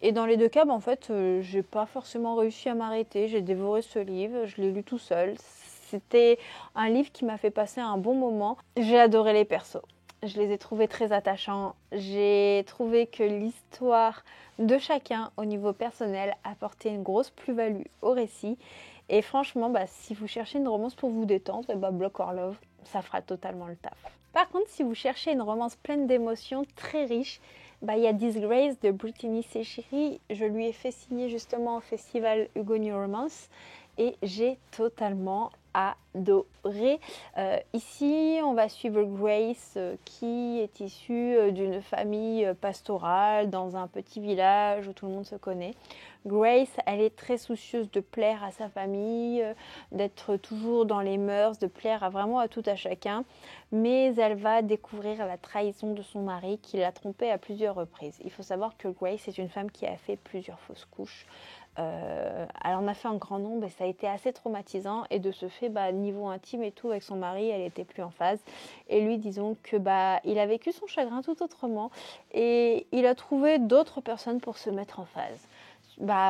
Et dans les 2 cas, en fait, j'ai pas forcément réussi à m'arrêter. J'ai dévoré ce livre, je l'ai lu tout seul. C'était un livre qui m'a fait passer un bon moment. J'ai adoré les persos. Je les ai trouvés très attachants. J'ai trouvé que l'histoire de chacun au niveau personnel apportait une grosse plus-value au récit. Et franchement, si vous cherchez une romance pour vous détendre, Blank or Love, ça fera totalement le taf. Par contre, si vous cherchez une romance pleine d'émotions, très riche, il y a Disgrace de Brittany Seshiri. Je lui ai fait signer justement au festival Hugo New Romance et j'ai totalement adoré. Ici, on va suivre Grace qui est issue d'une famille pastorale dans un petit village où tout le monde se connaît. Grace, elle est très soucieuse de plaire à sa famille, d'être toujours dans les mœurs, de plaire vraiment à tout à chacun. Mais elle va découvrir la trahison de son mari qui l'a trompée à plusieurs reprises. Il faut savoir que Grace est une femme qui a fait plusieurs fausses couches. Elle en a fait un grand nombre et ça a été assez traumatisant et de ce fait niveau intime et tout avec son mari elle était plus en phase et lui disons que il a vécu son chagrin tout autrement et il a trouvé d'autres personnes pour se mettre en phase.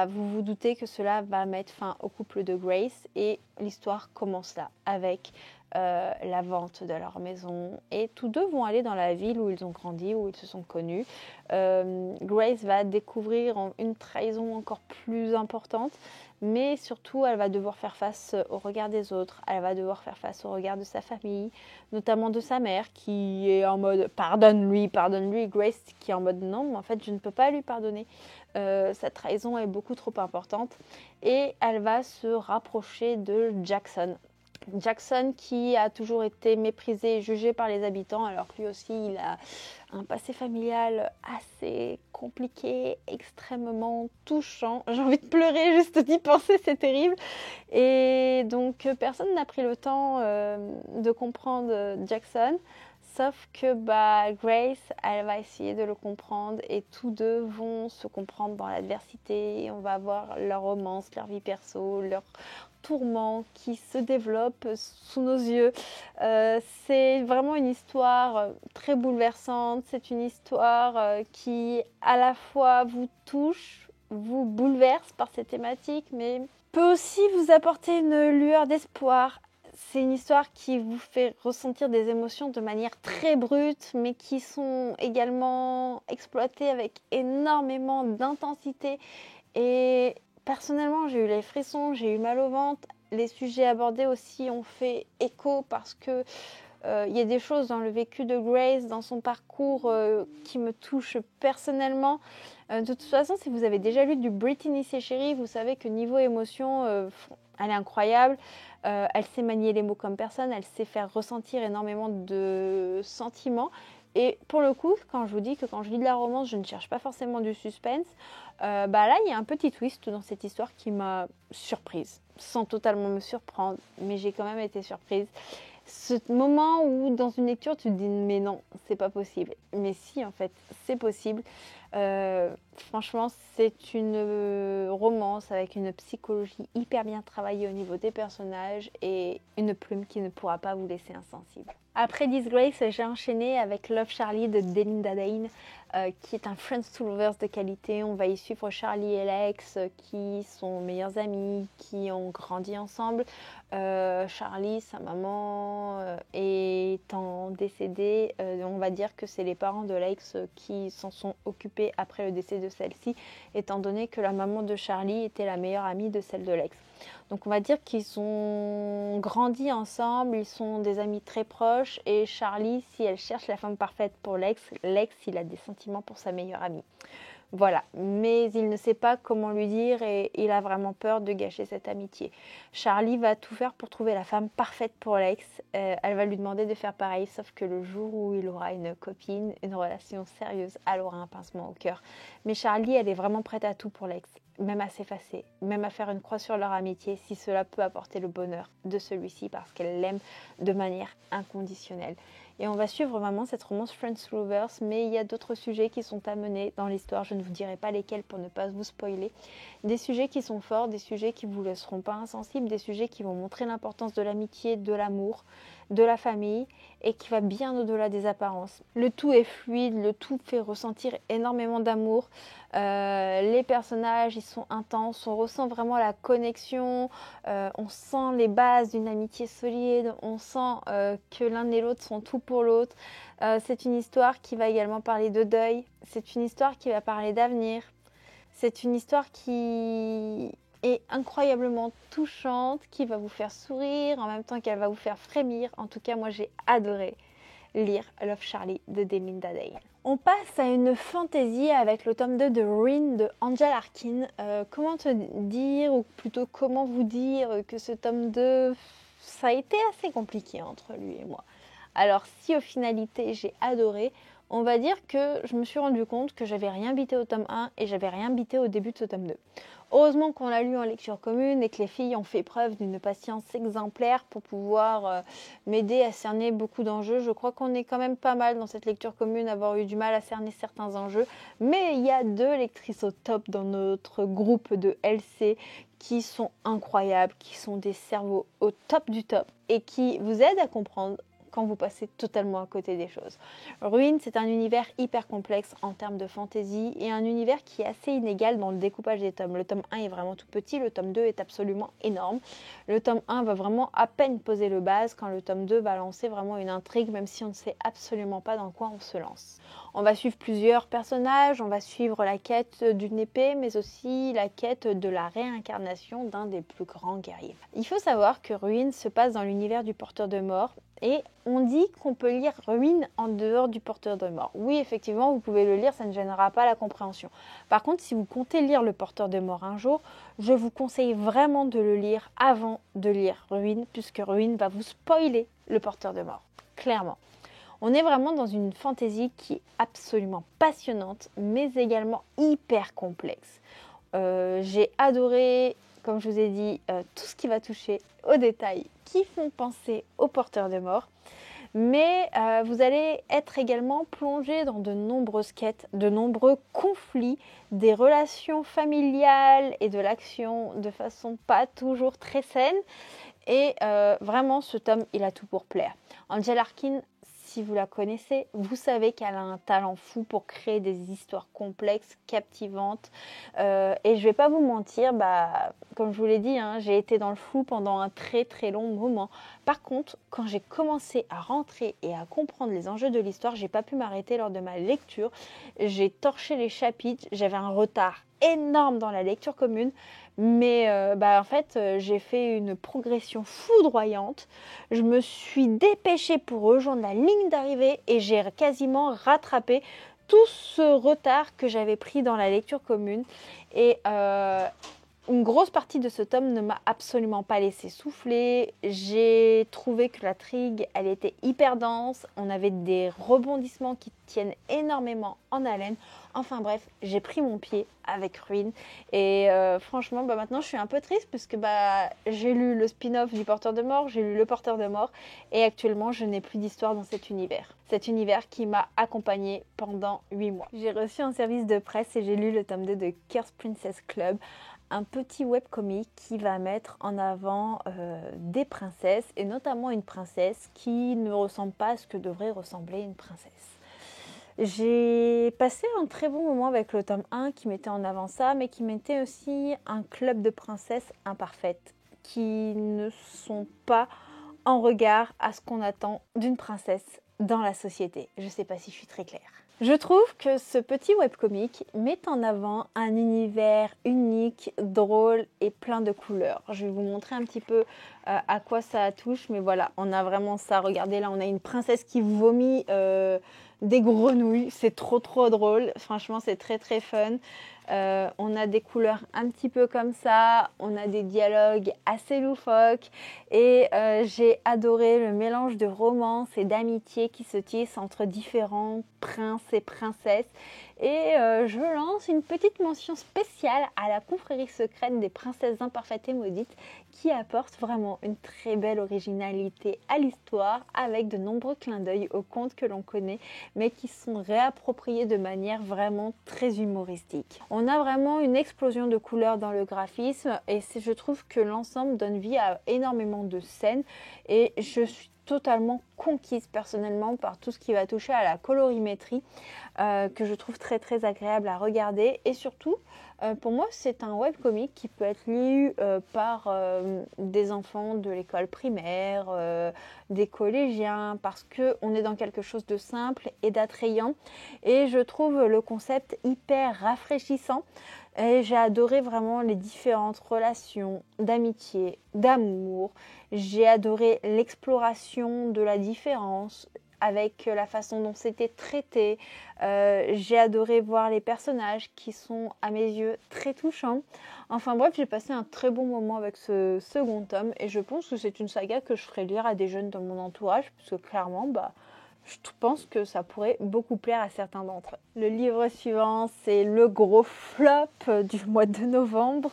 Vous vous doutez que cela va mettre fin au couple de Grace et l'histoire commence là avec la vente de leur maison et tous deux vont aller dans la ville où ils ont grandi, où ils se sont connus. Grace va découvrir une trahison encore plus importante, mais surtout elle va devoir faire face au regard des autres, elle va devoir faire face au regard de sa famille, notamment de sa mère qui est en mode pardonne-lui, Grace qui est en mode non, mais en fait je ne peux pas lui pardonner. Cette trahison est beaucoup trop importante et elle va se rapprocher de Jackson. Jackson qui a toujours été méprisé et jugé par les habitants alors que lui aussi il a un passé familial assez compliqué, extrêmement touchant. J'ai envie de pleurer juste d'y penser, c'est terrible. Et donc personne n'a pris le temps de comprendre Jackson. Sauf que Grace, elle va essayer de le comprendre et tous deux vont se comprendre dans l'adversité. On va voir leur romance, leur vie perso, leur tourment qui se développe sous nos yeux. C'est vraiment une histoire très bouleversante. C'est une histoire qui à la fois vous touche, vous bouleverse par ses thématiques, mais peut aussi vous apporter une lueur d'espoir. C'est une histoire qui vous fait ressentir des émotions de manière très brute, mais qui sont également exploitées avec énormément d'intensité. Et personnellement, j'ai eu les frissons, j'ai eu mal au ventre. Les sujets abordés aussi ont fait écho parce que il y a des choses dans le vécu de Grace, dans son parcours qui me touchent personnellement. De toute façon, si vous avez déjà lu du Brittany C'est Chérie, vous savez que niveau émotion, elle est incroyable. Elle sait manier les mots comme personne, elle sait faire ressentir énormément de sentiments. Et pour le coup, quand je vous dis que quand je lis de la romance, je ne cherche pas forcément du suspense, là, il y a un petit twist dans cette histoire qui m'a surprise, sans totalement me surprendre, mais j'ai quand même été surprise. Ce moment où dans une lecture tu te dis mais non, c'est pas possible. Mais si, en fait, c'est possible. Franchement, c'est une romance avec une psychologie hyper bien travaillée au niveau des personnages et une plume qui ne pourra pas vous laisser insensible. Après Disgrace, j'ai enchaîné avec Love Charlie de Delinda Dane, qui est un Friends to Lovers de qualité. On va y suivre Charlie et Lex, qui sont meilleurs amis, qui ont grandi ensemble. Charlie, sa maman étant décédée, on va dire que c'est les parents de Lex qui s'en sont occupés après le décès de celle-ci, étant donné que la maman de Charlie était la meilleure amie de celle de Lex. Donc on va dire qu'ils ont grandi ensemble, ils sont des amis très proches et Charlie, si elle cherche la femme parfaite pour Lex, il a des sentiments pour sa meilleure amie. Voilà, mais il ne sait pas comment lui dire et il a vraiment peur de gâcher cette amitié. Charlie va tout faire pour trouver la femme parfaite pour Lex. Elle va lui demander de faire pareil, sauf que le jour où il aura une copine, une relation sérieuse, elle aura un pincement au cœur. Mais Charlie, elle est vraiment prête à tout pour Lex, même à s'effacer, même à faire une croix sur leur amitié si cela peut apporter le bonheur de celui-ci parce qu'elle l'aime de manière inconditionnelle. Et on va suivre vraiment cette romance Friends to Lovers, mais il y a d'autres sujets qui sont amenés dans l'histoire. Je ne vous dirai pas lesquels pour ne pas vous spoiler. Des sujets qui sont forts, des sujets qui ne vous laisseront pas insensibles, des sujets qui vont montrer l'importance de l'amitié, de l'amour, de la famille et qui va bien au-delà des apparences. Le tout est fluide, le tout fait ressentir énormément d'amour. Les personnages, ils sont intenses, on ressent vraiment la connexion, on sent les bases d'une amitié solide, on sent que l'un et l'autre sont tout pour l'autre. C'est une histoire qui va également parler de deuil, c'est une histoire qui va parler d'avenir, c'est une histoire qui est incroyablement touchante, qui va vous faire sourire en même temps qu'elle va vous faire frémir. En tout cas, moi j'ai adoré lire Love Charlie de Delinda Dane. On passe à une fantaisie avec le tome 2 de Ruin de Angel Arkin. Comment te dire, ou plutôt comment vous dire que ce tome 2, ça a été assez compliqué entre lui et moi. Alors si aux finalités j'ai adoré, on va dire que je me suis rendu compte que j'avais rien bité au tome 1 et j'avais rien bité au début de ce tome 2. Heureusement qu'on l'a lu en lecture commune et que les filles ont fait preuve d'une patience exemplaire pour pouvoir m'aider à cerner beaucoup d'enjeux. Je crois qu'on est quand même pas mal dans cette lecture commune à avoir eu du mal à cerner certains enjeux. Mais il y a 2 lectrices au top dans notre groupe de LC qui sont incroyables, qui sont des cerveaux au top du top et qui vous aident à comprendre quand vous passez totalement à côté des choses. Ruin, c'est un univers hyper complexe en termes de fantaisie et un univers qui est assez inégal dans le découpage des tomes. Le tome 1 est vraiment tout petit, le tome 2 est absolument énorme. Le tome 1 va vraiment à peine poser le base quand le tome 2 va lancer vraiment une intrigue, même si on ne sait absolument pas dans quoi on se lance. On va suivre plusieurs personnages, on va suivre la quête d'une épée, mais aussi la quête de la réincarnation d'un des plus grands guerriers. Il faut savoir que Ruin se passe dans l'univers du porteur de mort, et on dit qu'on peut lire Ruin en dehors du porteur de mort. Oui, effectivement, vous pouvez le lire, ça ne gênera pas la compréhension. Par contre, si vous comptez lire le porteur de mort un jour, je vous conseille vraiment de le lire avant de lire Ruin, puisque Ruin va vous spoiler le porteur de mort, clairement. On est vraiment dans une fantaisie qui est absolument passionnante, mais également hyper complexe. J'ai adoré, comme je vous ai dit, tout ce qui va toucher aux détails qui font penser aux porteurs de mort. mais vous allez être également plongé dans de nombreuses quêtes, de nombreux conflits, des relations familiales et de l'action de façon pas toujours très saine. Et vraiment, ce tome, il a tout pour plaire. Angela Arkin, si vous la connaissez, vous savez qu'elle a un talent fou pour créer des histoires complexes, captivantes. Et je vais pas vous mentir, comme je vous l'ai dit, hein, j'ai été dans le flou pendant un très très long moment. Par contre, quand j'ai commencé à rentrer et à comprendre les enjeux de l'histoire, j'ai pas pu m'arrêter lors de ma lecture. J'ai torché les chapitres, j'avais un retard énorme dans la lecture commune. Mais en fait, j'ai fait une progression foudroyante. Je me suis dépêchée pour rejoindre la ligne d'arrivée et j'ai quasiment rattrapé tout ce retard que j'avais pris dans la lecture commune. Et une grosse partie de ce tome ne m'a absolument pas laissé souffler. J'ai trouvé que l'intrigue, elle était hyper dense. On avait des rebondissements qui tiennent énormément en haleine. Enfin bref, j'ai pris mon pied avec Ruine. Et franchement, maintenant, je suis un peu triste parce que j'ai lu le spin-off du Porteur de Mort, j'ai lu Le Porteur de Mort. Et actuellement, je n'ai plus d'histoire dans cet univers. Cet univers qui m'a accompagnée pendant 8 mois. J'ai reçu un service de presse et j'ai lu le tome 2 de Curse Princess Club. Un petit webcomic qui va mettre en avant des princesses et notamment une princesse qui ne ressemble pas à ce que devrait ressembler une princesse. J'ai passé un très bon moment avec le tome 1 qui mettait en avant ça, mais qui mettait aussi un club de princesses imparfaites qui ne sont pas en regard à ce qu'on attend d'une princesse dans la société. Je ne sais pas si je suis très claire. Je trouve que ce petit webcomic met en avant un univers unique, drôle et plein de couleurs. Je vais vous montrer un petit peu à quoi ça touche, mais voilà, on a vraiment ça. Regardez, là, on a une princesse qui vomit des grenouilles. C'est trop drôle. Franchement, c'est très très fun. On a des couleurs un petit peu comme ça, on a des dialogues assez loufoques et j'ai adoré le mélange de romance et d'amitié qui se tisse entre différents princes et princesses. Et je lance une petite mention spéciale à la confrérie secrète des princesses imparfaites et maudites qui apporte vraiment une très belle originalité à l'histoire avec de nombreux clins d'œil aux contes que l'on connaît mais qui sont réappropriés de manière vraiment très humoristique. On a vraiment une explosion de couleurs dans le graphisme et je trouve que l'ensemble donne vie à énormément de scènes et je suis totalement conquise personnellement par tout ce qui va toucher à la colorimétrie que je trouve très très agréable à regarder et surtout pour moi c'est un webcomic qui peut être lu par des enfants de l'école primaire, des collégiens parce qu'on est dans quelque chose de simple et d'attrayant et je trouve le concept hyper rafraîchissant. Et j'ai adoré vraiment les différentes relations d'amitié, d'amour. J'ai adoré l'exploration de la différence avec la façon dont c'était traité. J'ai adoré voir les personnages qui sont à mes yeux très touchants. Enfin bref, j'ai passé un très bon moment avec ce second tome et je pense que c'est une saga que je ferai lire à des jeunes dans mon entourage parce que clairement, je pense que ça pourrait beaucoup plaire à certains d'entre eux. Le livre suivant, c'est le gros flop du mois de novembre.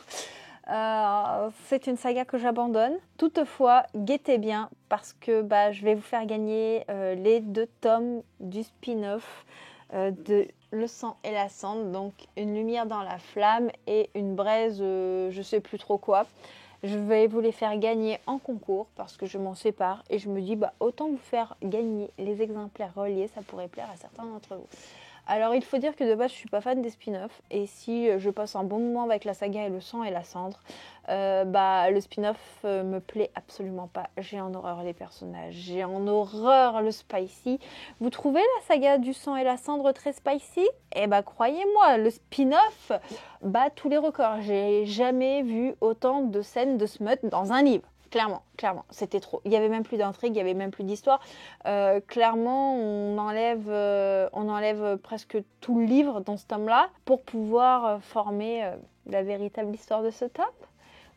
C'est une saga que j'abandonne. Toutefois, guettez bien parce que je vais vous faire gagner les 2 tomes du spin-off de Le sang et la cendre. Donc une lumière dans la flamme et une braise, je sais plus trop quoi. Je vais vous les faire gagner en concours parce que je m'en sépare et je me dis autant vous faire gagner les exemplaires reliés, ça pourrait plaire à certains d'entre vous. Alors il faut dire que de base je suis pas fan des spin-offs et si je passe un bon moment avec la saga et le sang et la cendre, le spin-off me plaît absolument pas. J'ai en horreur les personnages, j'ai en horreur le spicy. Vous trouvez la saga du sang et la cendre très spicy? Eh croyez-moi, le spin-off bat tous les records. J'ai jamais vu autant de scènes de smut dans un livre. Clairement, c'était trop. Il n'y avait même plus d'intrigue, il n'y avait même plus d'histoire. Clairement, on enlève presque tout le livre dans ce tome-là pour pouvoir former la véritable histoire de ce tome.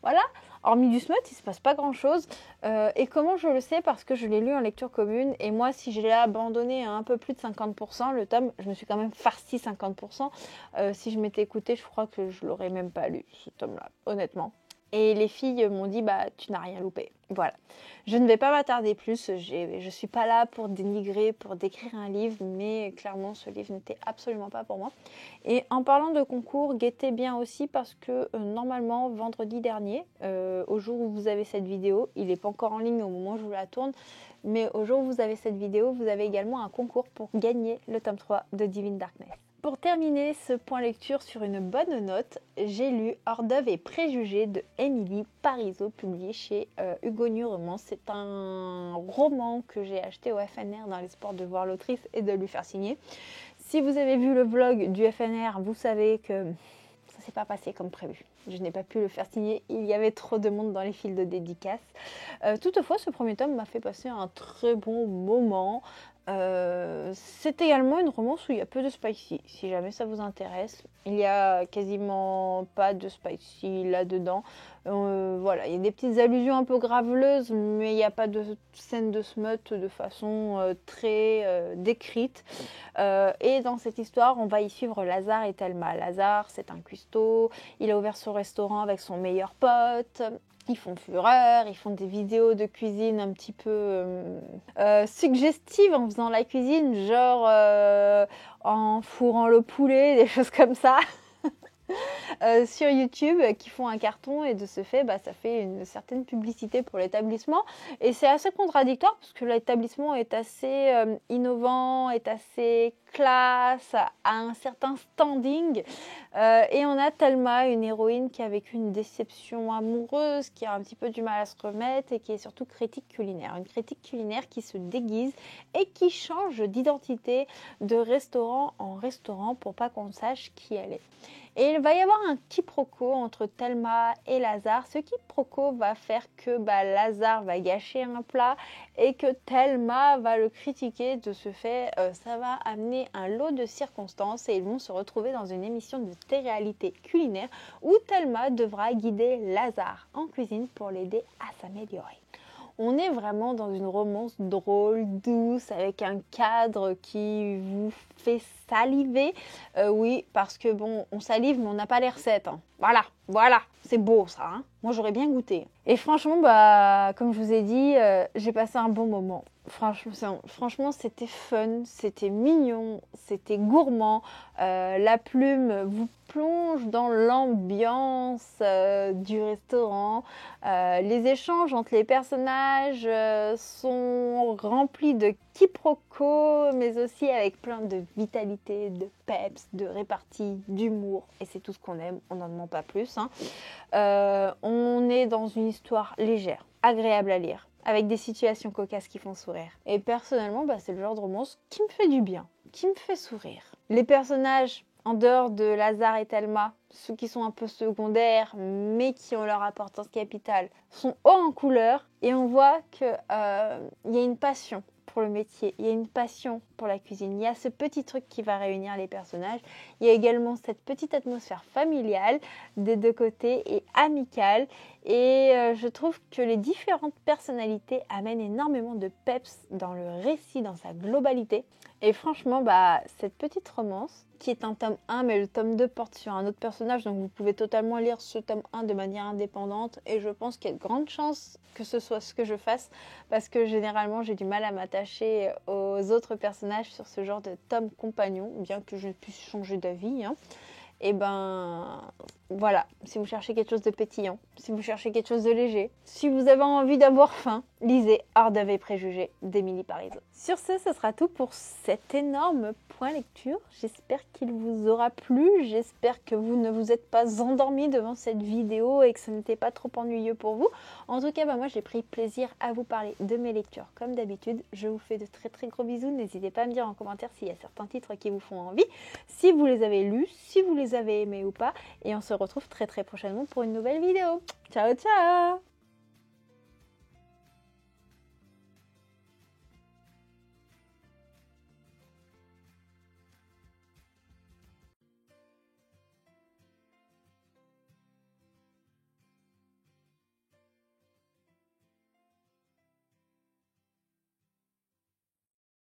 Voilà. Hormis du smut, il ne se passe pas grand-chose. Et comment je le sais? Parce que je l'ai lu en lecture commune. Et moi, si je l'ai abandonné à un peu plus de 50%, le tome, je me suis quand même farci 50%. Si je m'étais écoutée, je crois que je ne l'aurais même pas lu, ce tome-là, honnêtement. Et les filles m'ont dit, bah, tu n'as rien loupé. Voilà. Je ne vais pas m'attarder plus. Je suis pas là pour dénigrer, pour décrire un livre, mais clairement, ce livre n'était absolument pas pour moi. Et en parlant de concours, guettez bien aussi parce que normalement, vendredi dernier, au jour où vous avez cette vidéo, il n'est pas encore en ligne au moment où je vous la tourne, mais au jour où vous avez cette vidéo, vous avez également un concours pour gagner le tome 3 de Divine Darkness. Pour terminer ce point lecture sur une bonne note, j'ai lu Hors d'œuvre et préjugés de Émilie Parizeau, publié chez Hugo New Romance. C'est un roman que j'ai acheté au FNR dans l'espoir de voir l'autrice et de lui faire signer. Si vous avez vu le vlog du FNR, vous savez que ça s'est pas passé comme prévu. Je n'ai pas pu le faire signer, il y avait trop de monde dans les files de dédicaces. Toutefois, ce premier tome m'a fait passer un très bon moment. C'est également une romance où il y a peu de spicy, si jamais ça vous intéresse. Il n'y a quasiment pas de spicy là-dedans. Voilà, il y a des petites allusions un peu graveleuses, mais il n'y a pas de scène de smut de façon très décrite. Et dans cette histoire, on va y suivre Lazare et Thelma. Lazare, c'est un cuistot, il a ouvert son restaurant avec son meilleur pote. Ils font fureur, ils font des vidéos de cuisine un petit peu suggestives en faisant la cuisine, genre en fourrant le poulet, des choses comme ça. Sur YouTube qui font un carton et de ce fait ça fait une certaine publicité pour l'établissement et c'est assez contradictoire parce que l'établissement est assez innovant, est assez classe, a un certain standing et on a Thelma, une héroïne qui a vécu une déception amoureuse, qui a un petit peu du mal à se remettre et qui est surtout critique culinaire. Une critique culinaire qui se déguise et qui change d'identité de restaurant en restaurant pour pas qu'on sache qui elle est. Et il va y avoir un quiproquo entre Thelma et Lazare. Ce quiproquo va faire que Lazare va gâcher un plat et que Thelma va le critiquer. De ce fait, ça va amener un lot de circonstances et ils vont se retrouver dans une émission de télé-réalité culinaire où Thelma devra guider Lazare en cuisine pour l'aider à s'améliorer. On est vraiment dans une romance drôle, douce, avec un cadre qui vous fait saliver. Oui, parce que bon, on salive, mais on n'a pas les recettes. Hein. Voilà, c'est beau ça. Hein. Moi, j'aurais bien goûté. Et franchement, comme je vous ai dit, j'ai passé un bon moment. Franchement, c'était fun, c'était mignon, c'était gourmand. La plume vous plonge dans l'ambiance du restaurant. Les échanges entre les personnages sont remplis de quiproquos, mais aussi avec plein de vitalité, de peps, de répartie, d'humour. Et c'est tout ce qu'on aime, on n'en demande pas plus. Hein. On est dans une histoire légère, agréable à lire, avec des situations cocasses qui font sourire. Et personnellement, c'est le genre de romance qui me fait du bien, qui me fait sourire. Les personnages, en dehors de Lazare et Thelma, ceux qui sont un peu secondaires, mais qui ont leur importance capitale, sont hauts en couleur. Et on voit qu'il y a une passion pour le métier, il y a une passion pour la cuisine. Il y a ce petit truc qui va réunir les personnages. Il y a également cette petite atmosphère familiale des deux côtés et amicale. Et je trouve que les différentes personnalités amènent énormément de peps dans le récit, dans sa globalité. Et franchement, cette petite romance, qui est un tome 1, mais le tome 2 porte sur un autre personnage, donc vous pouvez totalement lire ce tome 1 de manière indépendante, et je pense qu'il y a de grandes chances que ce soit ce que je fasse, parce que généralement j'ai du mal à m'attacher aux autres personnages sur ce genre de tome compagnon, bien que je puisse changer d'avis, hein. Et voilà, si vous cherchez quelque chose de pétillant, si vous cherchez quelque chose de léger, si vous avez envie d'avoir faim, lisez Hors d'œuvre et préjugés d'Émilie Parizeau. Sur ce sera tout pour cet énorme point lecture. J'espère qu'il vous aura plu, j'espère que vous ne vous êtes pas endormis devant cette vidéo et que ce n'était pas trop ennuyeux pour vous. En tout cas, moi j'ai pris plaisir à vous parler de mes lectures comme d'habitude. Je vous fais de très très gros bisous, n'hésitez pas à me dire en commentaire s'il y a certains titres qui vous font envie, si vous les avez lus, si vous les avez aimés ou pas, et on se retrouve très très prochainement pour une nouvelle vidéo. Ciao ciao!